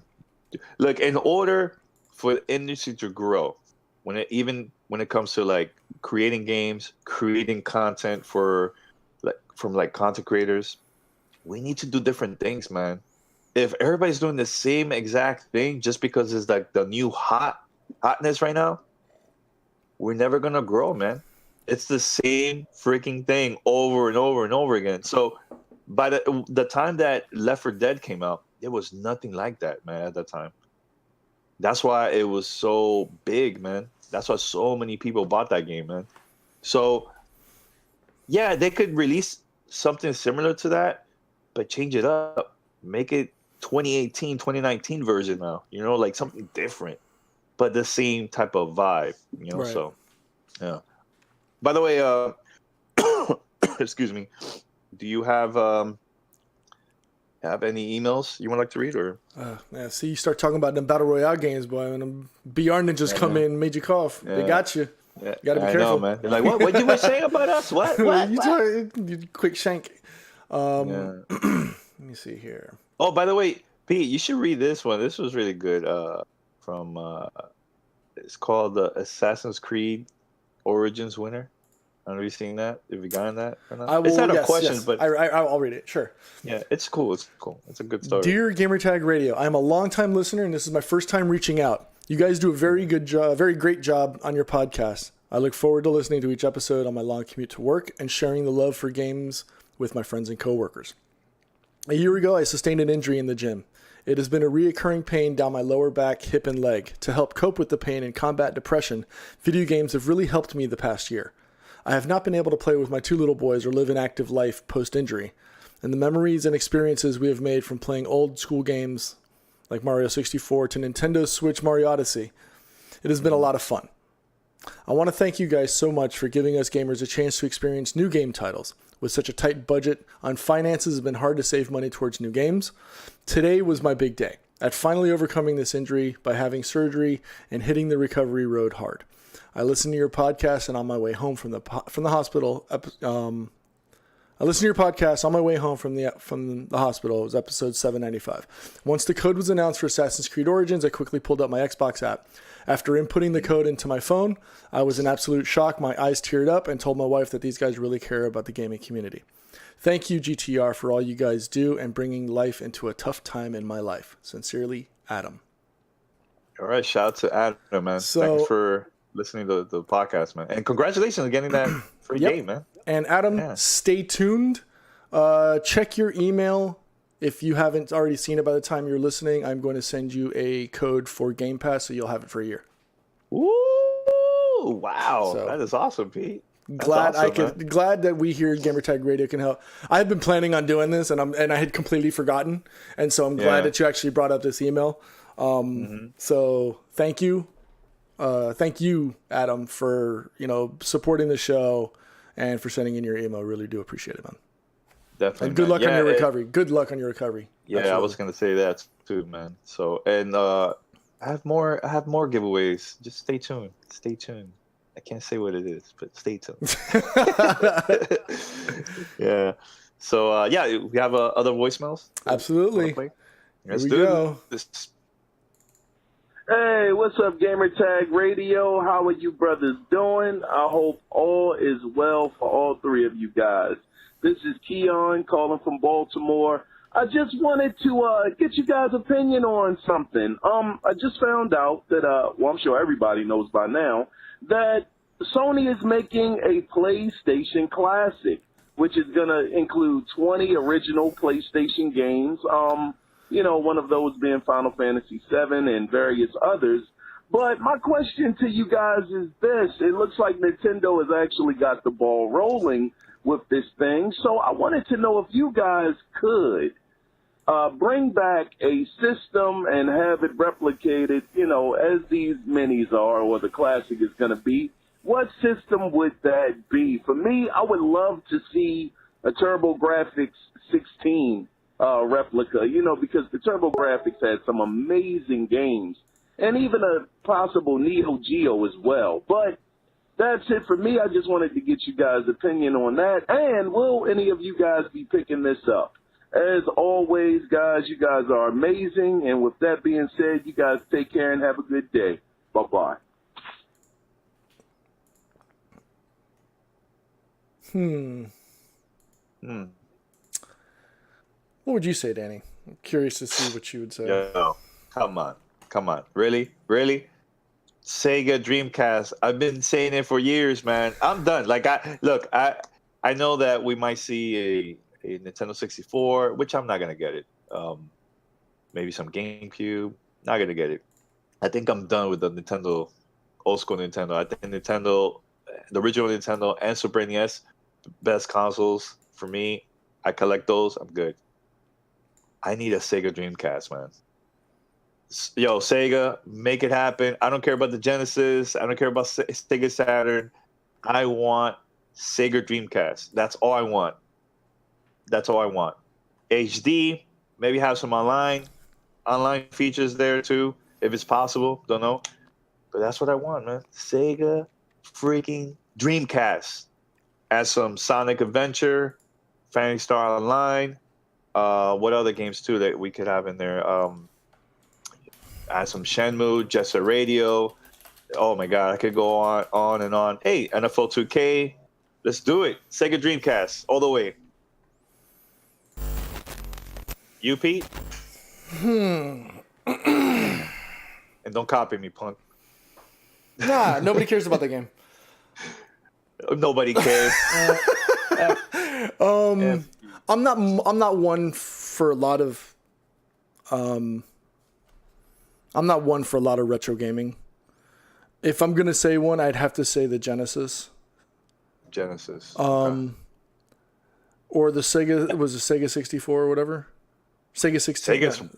Look, in order for the industry to grow, when it comes to creating games, creating content from content creators, we need to do different things, man. If everybody's doing the same exact thing just because it's the new hotness right now, we're never gonna grow, man. It's the same freaking thing over and over and over again. So by the time that Left 4 Dead came out, there was nothing like that, man, at that time. That's why it was so big, man. That's why so many people bought that game, man. So yeah, they could release something similar to that, but change it up. Make it 2018, 2019 version now. Something different, but the same type of vibe. Right. So yeah. By the way, excuse me. Do you have any emails you would like to read, or? See, you start talking about them Battle Royale games, boy, and them BR ninjas come in and made you cough. They got you. Yeah, Got to be I careful. know, man. They're like, what you were saying about us? What? You quick shank. Yeah. Let me see here. Oh, by the way, Pete, you should read this one. This was really good. From it's called the Assassin's Creed Origins winner. Have you seen that? Have you gotten that or not? I will. It's not a Yes, question, yes. but I'll read it. Sure. yeah, it's cool. It's cool. It's a good story. Dear Gamertag Radio, I am a longtime listener, and this is my first time reaching out. You guys do a very good job, very great job on your podcast. I look forward to listening to each episode on my long commute to work and sharing the love for games with my friends and coworkers. A year ago, I sustained an injury in the gym. It has been a reoccurring pain down my lower back, hip, and leg. To help cope with the pain and combat depression, video games have really helped me the past year. I have not been able to play with my 2 little boys or live an active life post-injury, and the memories and experiences we have made from playing old school games like Mario 64 to Nintendo Switch Mario Odyssey, it has been a lot of fun. I want to thank you guys so much for giving us gamers a chance to experience new game titles. With such a tight budget on finances, it's been hard to save money towards new games. Today was my big day at finally overcoming this injury by having surgery and hitting the recovery road hard. I listened to your podcast and on my way home from the hospital. I listened to your podcast on my way home from the hospital. It was episode 795. Once the code was announced for Assassin's Creed Origins, I quickly pulled up my Xbox app. After inputting the code into my phone, I was in absolute shock. My eyes teared up and told my wife that these guys really care about the gaming community. Thank you, GTR, for all you guys do and bringing life into a tough time in my life. Sincerely, Adam. All right, shout out to Adam, man. Thanks for listening to the podcast, man. And congratulations on getting that free game, man. And Adam, stay tuned. Check your email. If you haven't already seen it by the time you're listening, I'm going to send you a code for Game Pass, so you'll have it for a year. Ooh, wow. So, that is awesome, Pete. Glad that we here at Gamertag Radio can help. I've been planning on doing this, and I had completely forgotten, and so I'm glad that you actually brought up this email. So thank you, Adam, for supporting the show and for sending in your email. Really do appreciate it, man. Definitely. And good luck on your recovery. Good luck on your recovery. Yeah, absolutely. I was gonna say that too, man. So I have more giveaways. Just stay tuned. Stay tuned. I can't say what it is, but stay tuned. Yeah. So we have other voicemails. Absolutely. Let's do this. Hey, what's up, Gamertag Radio? How are you brothers doing? I hope all is well for all 3 of you guys. This is Keon calling from Baltimore. I just wanted to get you guys' opinion on something. I just found out that, I'm sure everybody knows by now, that Sony is making a PlayStation Classic, which is going to include 20 original PlayStation games, one of those being Final Fantasy VII and various others. But my question to you guys is this. It looks like Nintendo has actually got the ball rolling with this thing. So I wanted to know if you guys could bring back a system and have it replicated, as these minis are or the Classic is going to be. What system would that be? For me, I would love to see a TurboGrafx 16 replica, because the TurboGrafx had some amazing games and even a possible Neo Geo as well. But that's it for me. I just wanted to get you guys' opinion on that. And will any of you guys be picking this up? As always, guys, you guys are amazing. And with that being said, you guys take care and have a good day. Bye-bye. What would you say, Danny? I'm curious to see what you would say. Yo, come on. Really? Sega Dreamcast. I've been saying it for years, man. I'm done. I know that we might see a Nintendo 64, which I'm not gonna get it. Maybe some GameCube. Not gonna get it. I think I'm done with the Nintendo, old school Nintendo. I think Nintendo, the original Nintendo and Super NES, best consoles for me. I collect those. I'm good. I need a Sega Dreamcast, man. Yo, Sega, make it happen. I don't care about the Genesis. I don't care about Sega Saturn. I want Sega Dreamcast. That's all I want. HD, maybe have some online features there too, if it's possible. Don't know. But that's what I want, man. Sega freaking Dreamcast. Add some Sonic Adventure, Phantasy Star Online. What other games too that we could have in there? Add some Shenmue, Jet Set Radio. Oh my God, I could go on and on. Hey, NFL 2K, Let's do it. Sega Dreamcast, all the way. You, Pete? And don't copy me, punk. Nah, nobody cares about that game. Nobody cares. I'm not one for a lot of retro gaming. If I'm gonna say one, I'd have to say the Genesis. Or the Sega, was it Sega 64 or whatever? Sega 16.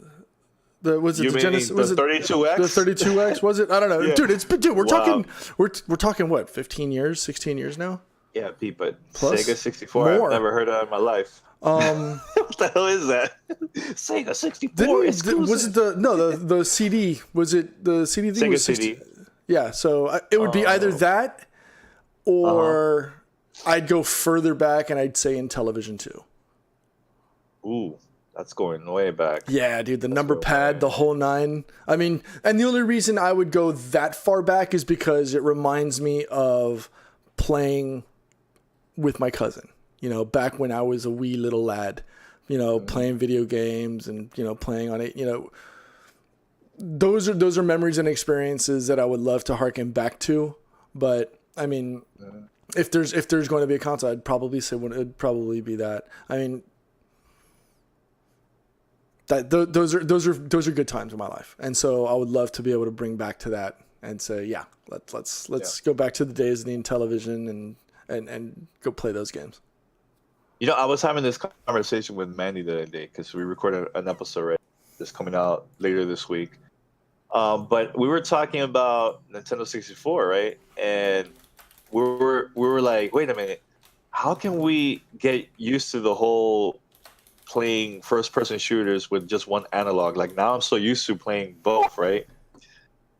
Was it you the mean Genesis? the Was it 32X? The 32X, was it? I don't know. Yeah. Dude, we're talking what, 15 years, 16 years now? Yeah, Pete, but Plus? Sega 64, More. I've never heard of in my life. What the hell is that? Sega 64 exclusive. Was it the CD? Was it the CD thing? Sega was CD. Yeah, so it would be either that or I'd go further back and I'd say in television too. Ooh, that's going way back. Yeah, dude, the number pad, the whole nine. I mean, and the only reason I would go that far back is because it reminds me of playing with my cousin, back when I was a wee little lad, playing video games and, playing on it, those are memories and experiences that I would love to harken back to. But I mean, if there's going to be a console, I'd probably say it'd probably be that. I mean, those are good times in my life, and so I would love to be able to bring back to that and say, yeah, let's go back to the days of the Intellivision and go play those games. I was having this conversation with Mandy the other day because we recorded an episode right that's coming out later this week. But we were talking about Nintendo 64, right? And we were like, wait a minute, how can we get used to the whole playing first-person shooters with just one analog? Like now I'm so used to playing both, right?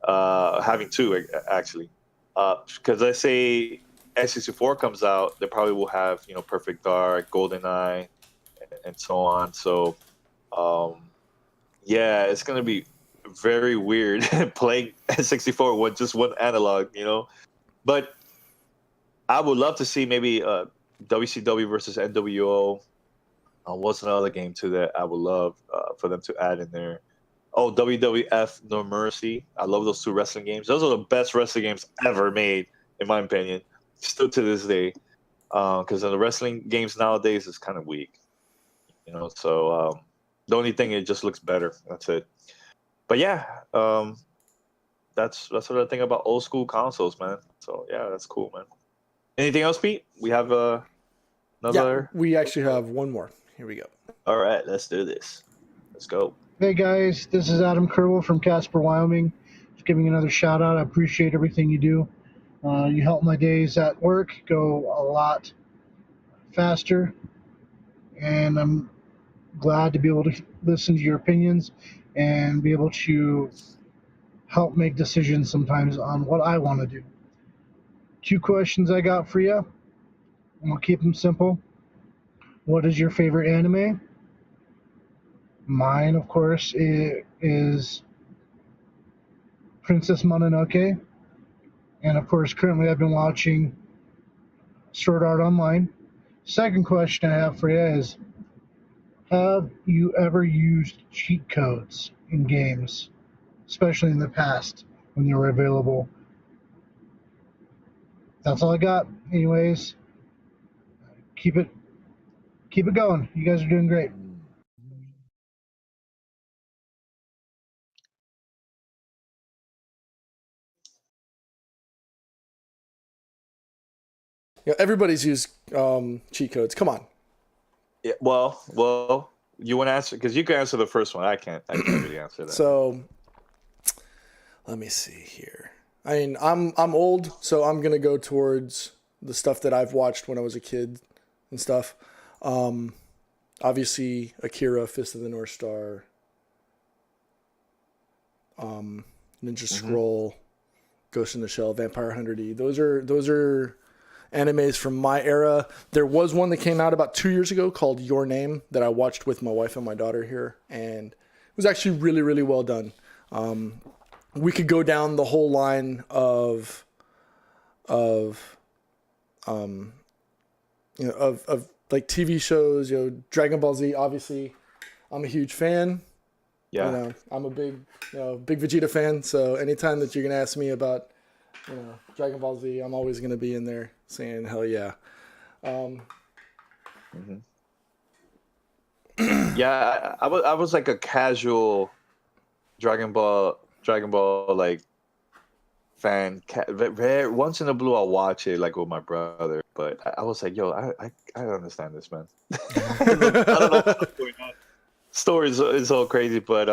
Having two, actually. Because I say N64 comes out, they probably will have, Perfect Dark, GoldenEye, and so on. So, yeah, it's going to be very weird playing N64 with just one analog, But I would love to see maybe WCW versus NWO. What's another game, too, that I would love for them to add in there? Oh, WWF No Mercy. I love those two wrestling games. Those are the best wrestling games ever made, in my opinion. Still to this day, because the wrestling games nowadays is kind of weak, So the only thing, it just looks better. That's it. But yeah, that's what I think about old school consoles, man. So yeah, that's cool, man. Anything else, Pete? We have another. Yeah, we actually have one more. Here we go. All right, let's do this. Let's go. Hey guys, this is Adam Kerwell from Casper, Wyoming. Just giving another shout out. I appreciate everything you do. You help my days at work go a lot faster, and I'm glad to be able to listen to your opinions and be able to help make decisions sometimes on what I want to do. 2 questions I got for you. I'm going to keep them simple. What is your favorite anime? Mine, of course, is Princess Mononoke. And of course, currently I've been watching Sword Art Online. Second question I have for you is, have you ever used cheat codes in games, especially in the past when they were available? That's all I got. Anyways, keep it going. You guys are doing great. Yeah, everybody's used cheat codes. Come on. Yeah. Well, you want to answer, because you can answer the first one. I can't really answer that. So let me see here. I mean, I'm old, so I'm gonna go towards the stuff that I've watched when I was a kid and stuff. Obviously, Akira, Fist of the North Star, Ninja Scroll, Ghost in the Shell, Vampire Hunter D. Those are animes from my era. There was one that came out about 2 years ago called Your Name that I watched with my wife and my daughter here, and it was actually really, really well done. We could go down the whole line of of like TV shows, Dragon Ball Z, obviously, I'm a huge fan. Yeah. I'm a big Vegeta fan. So anytime that you're gonna ask me about, Dragon Ball Z, I'm always gonna be in there saying hell yeah. Yeah, I was like a casual Dragon Ball like fan. Once in a blue, I'll watch it like with my brother. But I was like, yo, I don't understand this, man. I don't know what's going on. Story is all crazy, but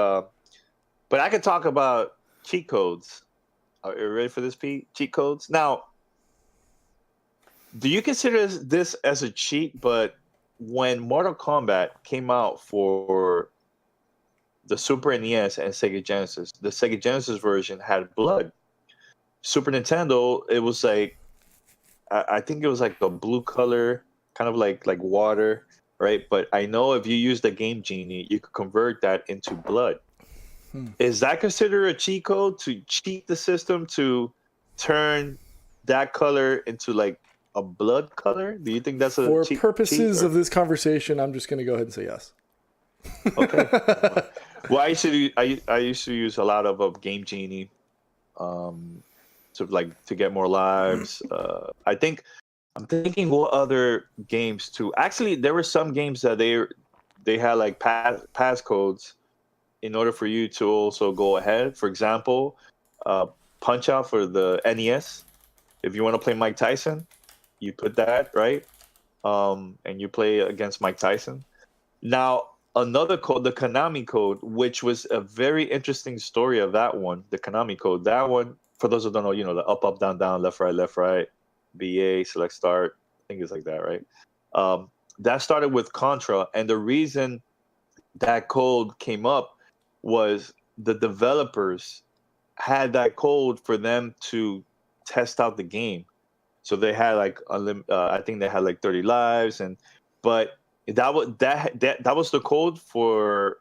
I could talk about cheat codes. Are you ready for this, Pete? Cheat codes. Now, do you consider this as a cheat? But when Mortal Kombat came out for the Super NES and Sega Genesis, the Sega Genesis version had blood. Super Nintendo, it was like, I think it was like a blue color, kind of like water, right? But I know if you use the Game Genie, you could convert that into blood. Is that considered a cheat code to cheat the system to turn that color into like a blood color? Do you think that's a For cheat? For purposes of this conversation, I'm just going to go ahead and say yes. Okay. Well, I used to use a lot of Game Genie, to get more lives. I'm thinking what other games too. Actually, there were some games that they had like pass codes in order for you to also go ahead. For example, Punch Out for the NES. If you want to play Mike Tyson, you put that right, and you play against Mike Tyson. Now, another code, the Konami code, which was a very interesting story of that one. The Konami code, that one, for those who don't know, the up, down, down, left, right, BA, select, start. I think it's like that, right? That started with Contra, and the reason that code came up was the developers had that code for them to test out the game. So they had like I think they had like 30 lives, but that was the code for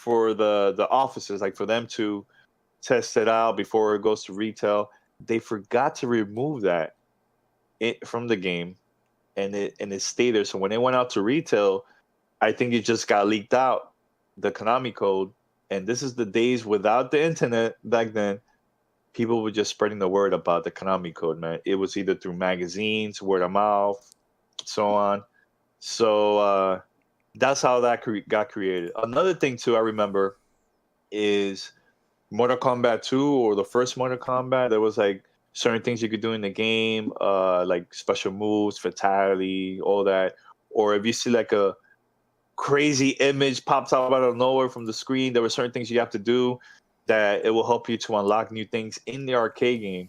the offices, like for them to test it out before it goes to retail. They forgot to remove that from the game, and it stayed there. So when it went out to retail, I think it just got leaked out, the Konami code. And this is the days without the internet back then. People were just spreading the word about the Konami code, man. It was either through magazines, word of mouth, so on. So that's how that got created. Another thing, too, I remember is Mortal Kombat 2 or the first Mortal Kombat. There was like certain things you could do in the game, like special moves, fatality, all that. Or if you see like a crazy image pops out of nowhere from the screen, there were certain things you have to do that it will help you to unlock new things in the arcade game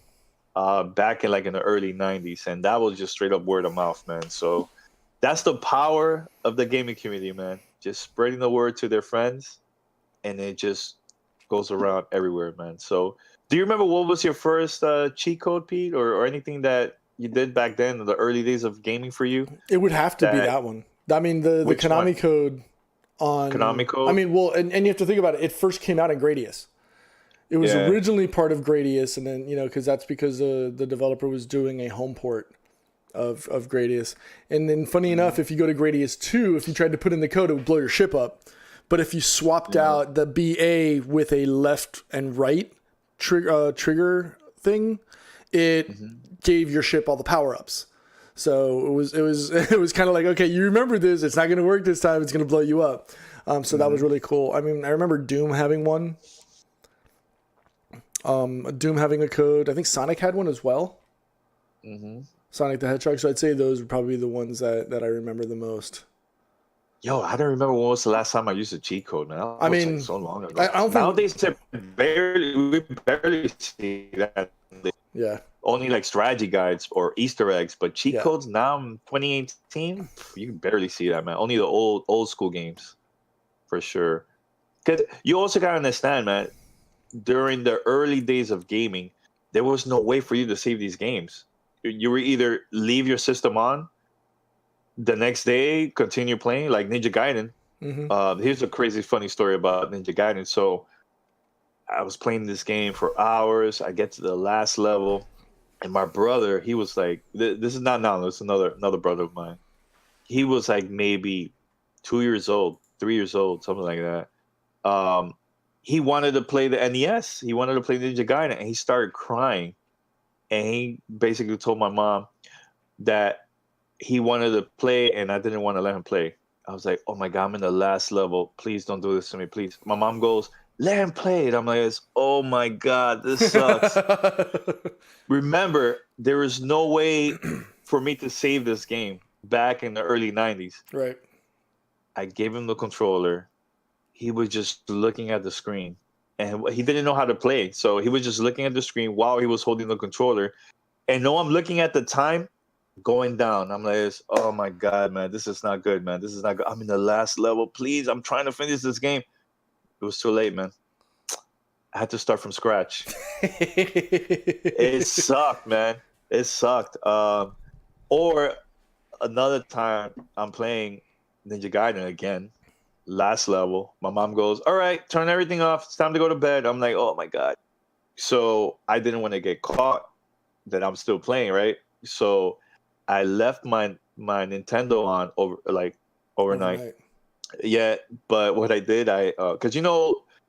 back in the early 90s. And that was just straight up word of mouth, man. So that's the power of the gaming community, man. Just spreading the word to their friends, and it just goes around everywhere, man. So do you remember what was your first cheat code, Pete, or anything that you did back then in the early days of gaming for you? It would have to be that one. I mean, the Konami code on Konami code. I mean, well, and you have to think about it. It first came out in Gradius. It was originally part of Gradius, and then because the developer was doing a home port of Gradius. And then, funny enough, if you go to Gradius 2, if you tried to put in the code, it would blow your ship up. But if you swapped out the BA with a left and right trigger thing, it gave your ship all the power ups. So it was kind of like, okay, you remember this. It's not going to work this time. It's going to blow you up. So that was really cool. I mean, I remember Doom having one. Doom having a code. I think Sonic had one as well. Sonic the Hedgehog. So I'd say those would probably be the ones that I remember the most. Yo, I don't remember when was the last time I used a cheat code, man. I mean, so long ago. I don't think nowadays we barely see that. Yeah. Only like strategy guides or Easter eggs, but cheat codes now in 2018, you can barely see that, man. Only the old school games, for sure. Because you also gotta understand, man. During the early days of gaming, there was no way for you to save these games. You were either leave your system on, the next day continue playing, like Ninja Gaiden. Here's a crazy funny story about Ninja Gaiden. So I was playing this game for hours. I get to the last level, and my brother, he was like, "This is not now. It's another brother of mine." he was like maybe 2 years old, 3 years old, something like that. He wanted to play the NES. He wanted to play Ninja Gaiden, and he started crying. And he basically told my mom that he wanted to play, and I didn't want to let him play. I was like, oh my God, I'm in the last level. Please don't do this to me, please. My mom goes, let him play it. I'm like, oh my God, this sucks. Remember, there is no way for me to save this game back in the early 90s. Right. I gave him the controller. He was just looking at the screen, and he didn't know how to play. So he was just looking at the screen while he was holding the controller. And no, I'm looking at the time going down. I'm like, oh my God, man, this is not good, man. This is not good. I'm in the last level. Please, I'm trying to finish this game. It was too late, man. I had to start from scratch. It sucked, man. It sucked. Or another time, I'm playing Ninja Gaiden again. Last level. My mom goes, all right, turn everything off. It's time to go to bed. I'm like, oh my God. So I didn't want to get caught that I'm still playing, right? So I left my Nintendo on overnight. Yeah, but what I did, because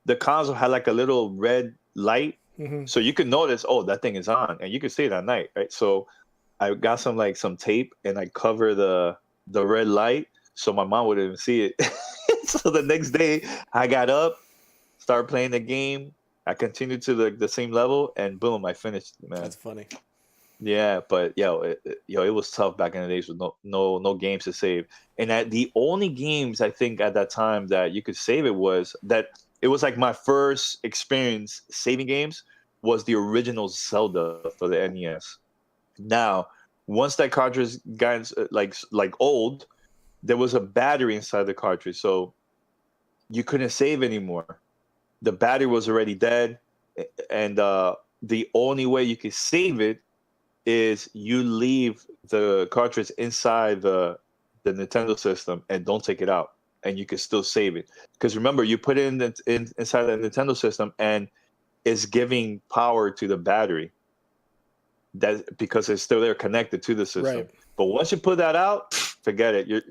the console had like a little red light, so you could notice, oh, that thing is on, and you could see it at night, right? So I got some tape, and I cover the red light so my mom wouldn't even see it. So the next day, I got up, started playing the game. I continued to the same level, and boom, I finished, man. That's funny. Yeah, but it was tough back in the days with no games to save. And the only games I think at that time that you could save it was like my first experience saving games was the original Zelda for the NES. Now, once that cartridge got like old, there was a battery inside the cartridge, so you couldn't save anymore. The battery was already dead, and the only way you could save it is you leave the cartridge inside the Nintendo system and don't take it out, and you can still save it. Because remember, you put it inside the Nintendo system, and it's giving power to the battery. That because it's still there connected to the system. Right. But once you put that out, forget it.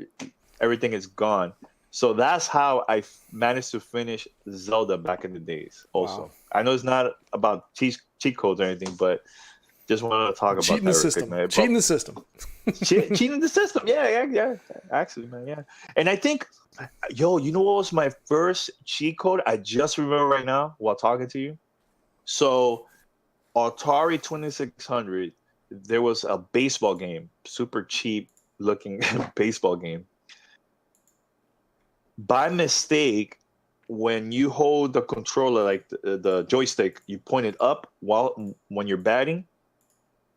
Everything is gone. So that's how I managed to finish Zelda back in the days. Also, Wow. I know it's not about cheat codes or anything, but just wanted to talk about Cheating the system. Cheating the system. Cheating the system. Yeah. Actually, man, yeah. And I think, you know what was my first cheat code? I just remember right now while talking to you. So, Atari 2600, there was a baseball game, super cheap looking baseball game. By mistake, when you hold the controller, like the joystick, you point it up when you're batting,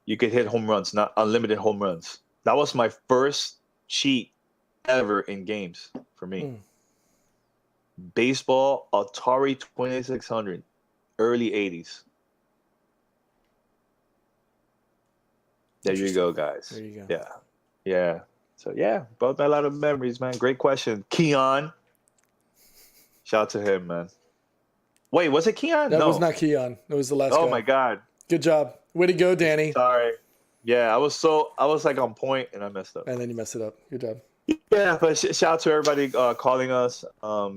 you could hit home runs, not unlimited home runs. That was my first cheat ever in games for me. Baseball, Atari 2600, early 80s. There you go, guys. There you go. Yeah. So, brought back a lot of memories, man. Great question. Keon. Shout out to him, man. Wait, was it Keon? That No. was not Keon. It was the last guy. Oh, my God. Good job. Way to go, Danny. Sorry. Yeah, I was like on point, and I messed up. And then you messed it up. Good job. Yeah, but shout out to everybody calling us,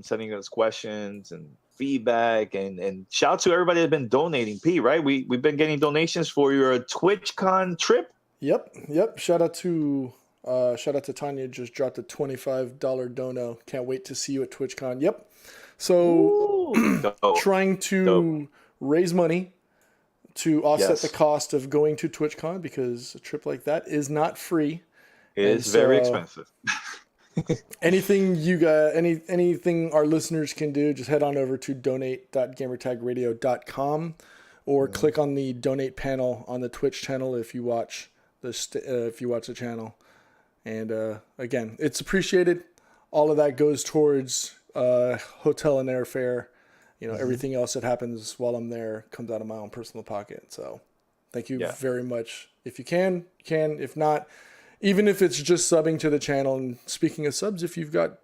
sending us questions and feedback, and shout out to everybody that's been donating. P, right? We've been getting donations for your TwitchCon trip. Yep. Shout out to Tanya. Just dropped a $25 dono. Can't wait to see you at TwitchCon. Yep. So trying to raise money to offset the cost of going to TwitchCon, because a trip like that is not free. It is very expensive. Anything you got, anything our listeners can do, just head on over to donate.gamertagradio.com or click on the donate panel on the Twitch channel if you watch the channel. And again, it's appreciated. All of that goes towards hotel and airfare. Everything else that happens while I'm there comes out of my own personal pocket. So thank you very much. If you can. If not, even if it's just subbing to the channel. And speaking of subs, if you've got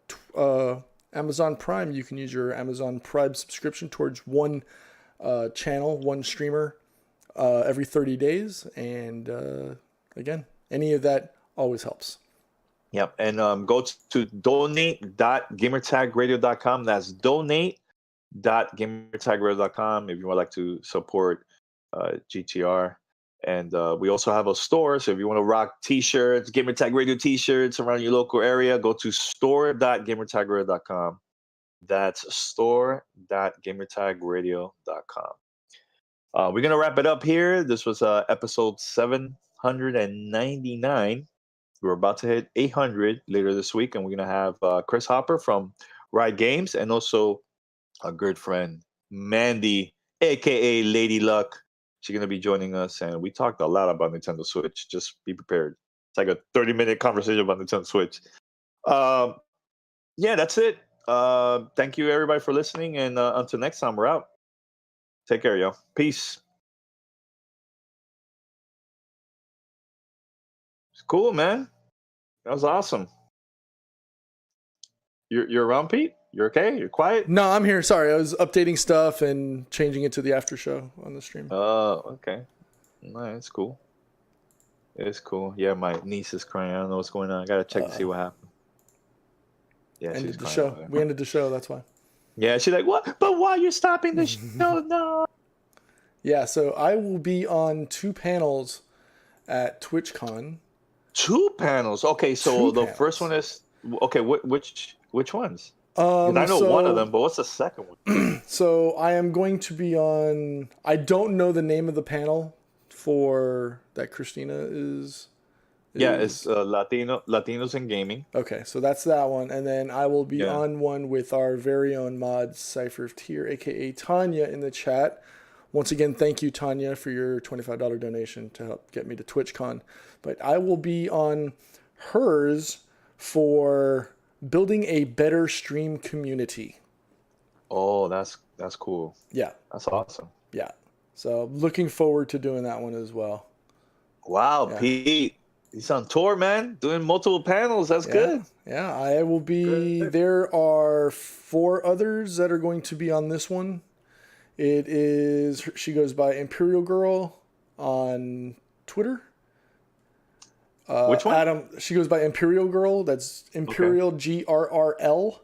Amazon Prime, you can use your Amazon Prime subscription towards one channel, one streamer every 30 days. And again, any of that always helps. Yep. And go to donate.gamertagradio.com. That's donate.gamertagradio.com if you would like to support GTR. And we also have a store. So if you want to rock t-shirts, Gamertag Radio t-shirts around your local area, go to store.gamertagradio.com. That's store.gamertagradio.com. We're going to wrap it up here. This was episode 799. We're about to hit 800 later this week, and we're going to have Chris Hopper from Ride Games and also a good friend, Mandy, a.k.a. Lady Luck. She's going to be joining us, and we talked a lot about Nintendo Switch. Just be prepared. It's like a 30-minute conversation about Nintendo Switch. Yeah, that's it. Thank you, everybody, for listening, and until next time, we're out. Take care, y'all. Peace. It's cool, man. That was awesome. You're around, Pete? You're okay? You're quiet? No, I'm here. Sorry, I was updating stuff and changing it to the after show on the stream. Oh, okay. No, it's cool. It's cool. Yeah, my niece is crying. I don't know what's going on. I gotta check to see what happened. Yeah, ended the show. We ended the show. That's why. Yeah, she's like, "What? But why you're stopping the show? No." Yeah, so I will be on 2 panels at TwitchCon. 2 panels. Okay, so the first one is okay. Which ones? I know one of them, but what's the second one? So I am going to be on. I don't know the name of the panel for that Christina is. Yeah, it's Latinos in gaming. Okay, so that's that one, and then I will be on one with our very own mod Cypher of Tier, aka Tanya, in the chat. Once again, thank you, Tanya, for your $25 donation to help get me to TwitchCon. But I will be on hers for building a better stream community. Oh, that's cool. Yeah. That's awesome. Yeah. So looking forward to doing that one as well. Wow, yeah. Pete. He's on tour, man. Doing multiple panels. That's good. Yeah, I will be. There are 4 others that are going to be on this one. It is. She goes by Imperial Girl on Twitter. Which one? Adam. She goes by Imperial Girl. That's Imperial GRRL.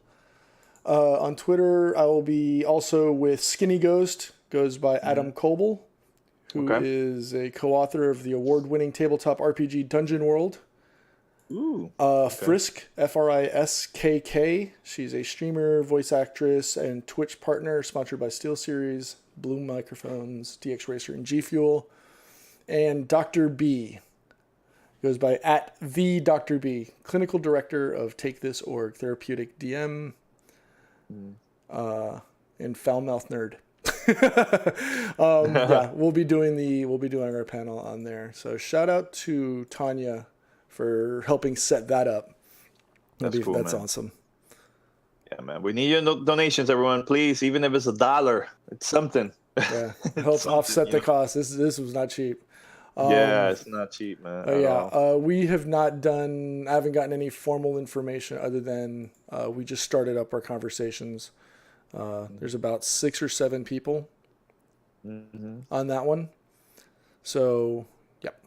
On Twitter, I will be also with Skinny Ghost. Goes by Adam Coble, who is a co-author of the award-winning tabletop RPG Dungeon World. Ooh. Frisk, FRISKK. She's a streamer, voice actress, and Twitch partner, sponsored by SteelSeries, Bloom Microphones, DX Racer, and G Fuel. And Dr. B goes by @the Dr. B, clinical director of Take This Org, therapeutic DM, and foul mouth nerd. Yeah, we'll be doing our panel on there. So shout out to Tanya for helping set that up. That's cool. That's man. Awesome. Yeah, man. We need your donations, everyone. Please, even if it's $1, it's something. Yeah, help offset the cost. This was not cheap. Yeah, it's not cheap, man. We have not done. I haven't gotten any formal information other than we just started up our conversations. There's about 6 or 7 people on that one. So, yep.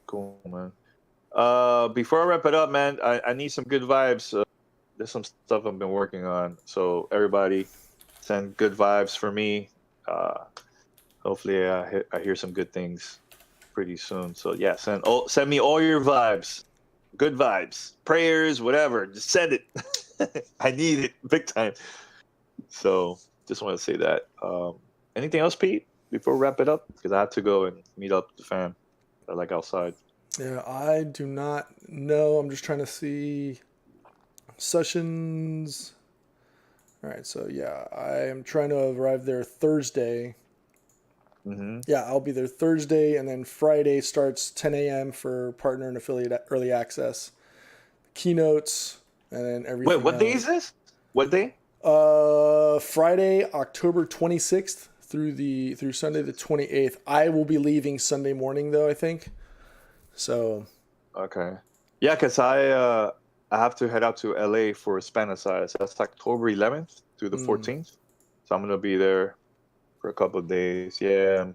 Cool, man. Before I wrap it up, man, I need some good vibes. There's some stuff I've been working on. So everybody send good vibes for me. Hopefully I hear some good things pretty soon. So yeah, send me all your vibes. Good vibes. Prayers, whatever. Just send it. I need it big time. So just want to say that. Anything else, Pete, before we wrap it up? Because I have to go and meet up the fam. I like outside. Yeah, I do not know. I'm just trying to see sessions. All right, so yeah, I am trying to arrive there Thursday. Yeah, I'll be there Thursday, and then Friday starts 10 a.m. for partner and affiliate early access. Keynotes, and then everything. Wait, what day is this? What day? Friday, October 26th through Sunday the 28th. I will be leaving Sunday morning though, I think. So. Okay. Yeah, because I have to head out to LA for Spanicide. So that's October 11th through the 14th. So I'm gonna be there for a couple of days. Yeah,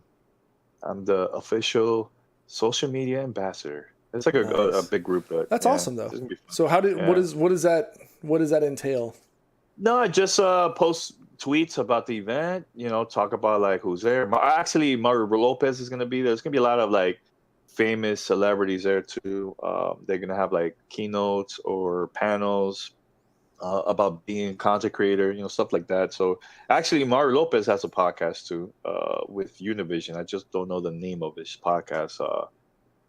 I'm the official social media ambassador It's like a Nice. big group. But That's yeah, awesome though. it's gonna be fun. So how did Yeah. what does that entail? No, I just post tweets about the event. Talk about like who's there. Actually, Mario Lopez is gonna be there. There's gonna be a lot of like famous celebrities there too. They're gonna have like keynotes or panels about being a content creator, stuff like that. So actually, Mario Lopez has a podcast too with Univision. I just don't know the name of his podcast.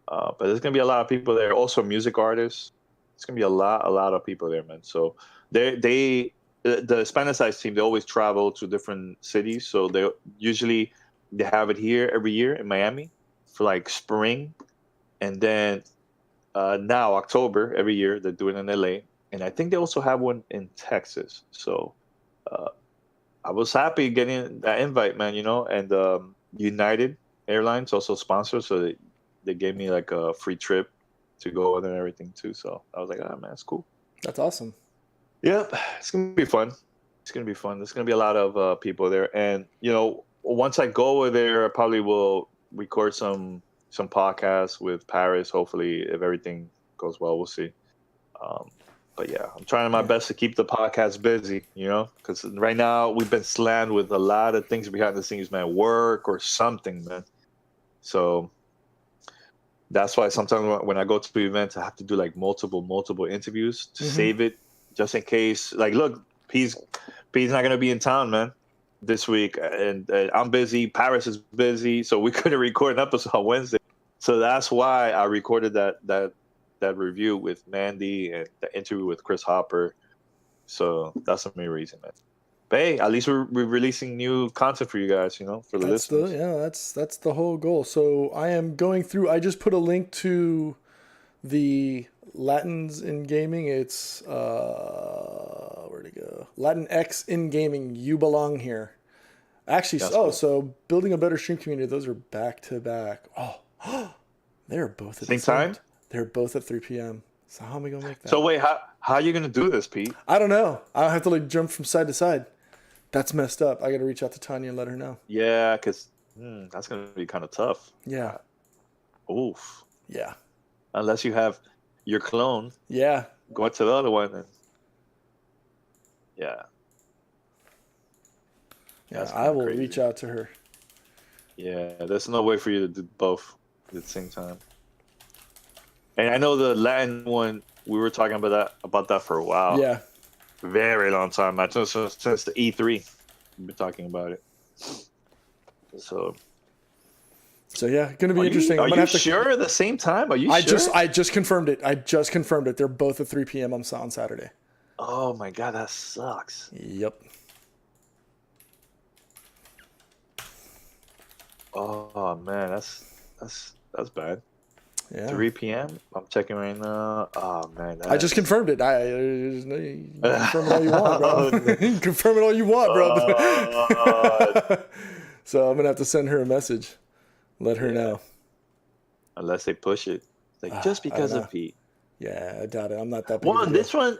But there's gonna be a lot of people there. Also, music artists. It's gonna be a lot of people there, man. So the Spanish Size team, they always travel to different cities. So they have it here every year in Miami for like spring, and then now October every year they're doing it in LA, and I think they also have one in Texas. So I was happy getting that invite, man. And United Airlines also sponsors, so they gave me like a free trip to go there and everything too. So I was like, oh man, that's cool. That's awesome. Yep, it's gonna be fun. It's gonna be fun. There's gonna be a lot of people there, and once I go over there, I probably will record some podcasts with Paris. Hopefully, if everything goes well, we'll see. But yeah, I'm trying my best to keep the podcast busy, because right now we've been slammed with a lot of things behind the scenes, man, work or something, man. So that's why sometimes when I go to events, I have to do like multiple interviews to save it, just in case. Like, look, P's not gonna be in town, man, this week, and I'm busy. Paris is busy, so we couldn't record an episode on Wednesday. So that's why I recorded that review with Mandy and the interview with Chris Hopper. So that's the main reason, man. But hey, at least we're releasing new content for you guys, for the listeners. That's the whole goal. So I am going through. I just put a link to the Latins in Gaming. It's where'd it go? Latin X in Gaming. You belong here. Actually, That's so building a better stream community. Those are back to back. Oh, they're both at Same time? They're both at 3 p.m. So how am I gonna make that? So wait, how are you gonna do this, Pete? I don't know. I'll have to like jump from side to side. That's messed up. I got to reach out to Tanya and let her know. Yeah, because that's gonna be kind of tough. Yeah. Oof. Yeah. Unless you have your clone. Yeah. Go to the other one. And... Yeah. Yeah. I will reach out to her. Yeah, there's no way for you to do both at the same time. And I know the Latin one, we were talking about that for a while. Yeah. Very long time. I think since the E3, we've been talking about it. So yeah, gonna be interesting. Are you sure at the same time? Are you sure? I just confirmed it. They're both at 3 p.m. on Saturday. Oh my god, that sucks. Yep. Oh man, that's bad. Yeah. 3 p.m. I'm checking right now. Oh man, I just confirmed it. You can confirm it all you want, bro. You can confirm it all you want, bro. So I'm gonna have to send her a message, let her know. Unless they push it, like just because of Pete. Yeah, I doubt it. I'm not that big. Well, this one,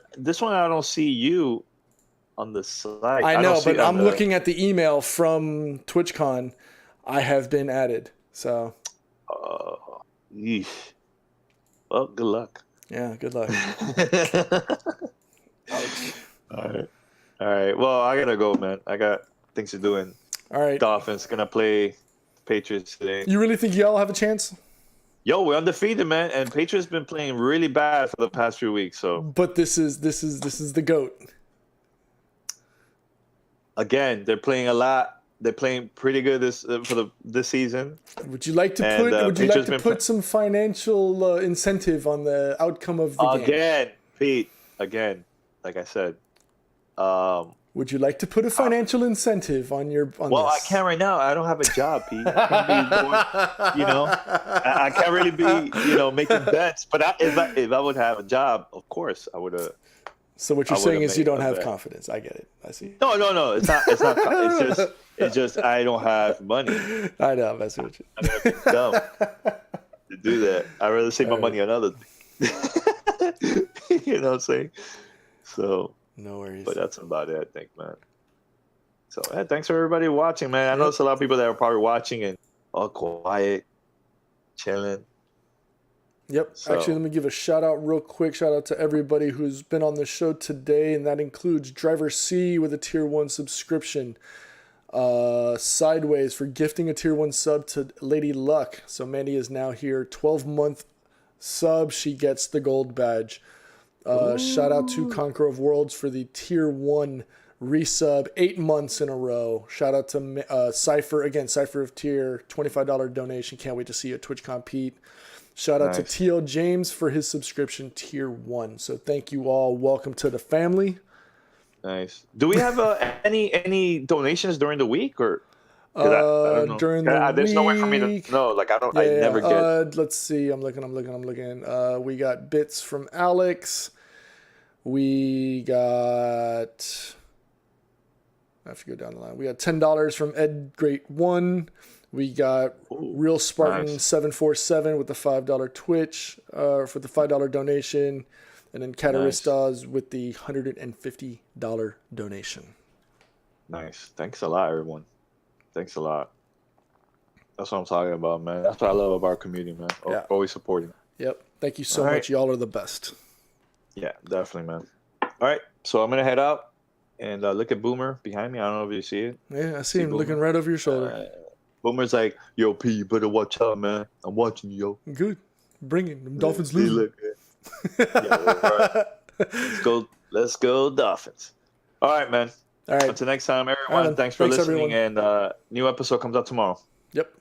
I don't see you on the site. I know, but I'm looking at the email from TwitchCon. I have been added, so. Yeesh. Well, good luck. Yeah, good luck. All right. Well, I gotta go, man. I got things to do. And all right, Dolphins gonna play Patriots today. You really think y'all have a chance? Yo, we're undefeated, man, and Patriots been playing really bad for the past few weeks. So, but this is the GOAT. Again, they're playing a lot. They're playing pretty good this season. Would you like to put some financial incentive on the outcome of the game? Again, Pete. Again, like I said. Would you like to put a financial incentive on this? I can't right now. I don't have a job, Pete. I can't be going, I can't really be, making bets. But if I would have a job, of course, I would have. So what you're saying is you don't have confidence. I get it. I see. No. It's not. It's just I don't have money. I know. That's what I'm dumb to do that. I'd rather save my money on other things. You know what I'm saying? So. No worries. But that's about it, I think, man. So, thanks for everybody watching, man. I know there's a lot of people that are probably watching and all quiet, chilling. Yep. So. Actually, let me give a shout out real quick. Shout out to everybody who's been on the show today, and that includes Driver C with a Tier 1 subscription. Sideways for gifting a Tier 1 sub to Lady Luck. So Mandy is now here. 12-month sub. She gets the gold badge. Shout out to Conqueror of Worlds for the Tier 1 resub 8 months in a row. Shout out to Cypher. Again, Cypher of Tier. $25 donation. Can't wait to see you at TwitchCon Pete. Shout out to TL James for his subscription Tier 1. So thank you all. Welcome to the family. Nice. Do we have any donations during the week or? I don't know. During the there's week, no way for me to know. Like I never get. Let's see. I'm looking. We got bits from Alex. We got. I have to go down the line. We got $10 from Ed Great One. We got Real Spartan 747 with the $5 Twitch for the $5 donation, and then Cataristas with the $150 donation. Nice. Thanks a lot, everyone. Thanks a lot. That's what I'm talking about, man. That's what I love about our community, man. Yeah. Always supporting. Yep. Thank you so All much. right. Y'all are the best. Yeah, definitely, man. All right, so I'm gonna head out and look at Boomer behind me. I don't know if you see it. Yeah, I see him Boomer. looking right over your shoulder. Boomer's like, "Yo, P, you better watch out, man. I'm watching you, yo." Good. Bring it. Them Dolphins See, losing. look, yeah, right. Let's go, Dolphins. All right, man. All right. Until next time, everyone. Right, thanks for listening. everyone. And new episode comes out tomorrow. Yep.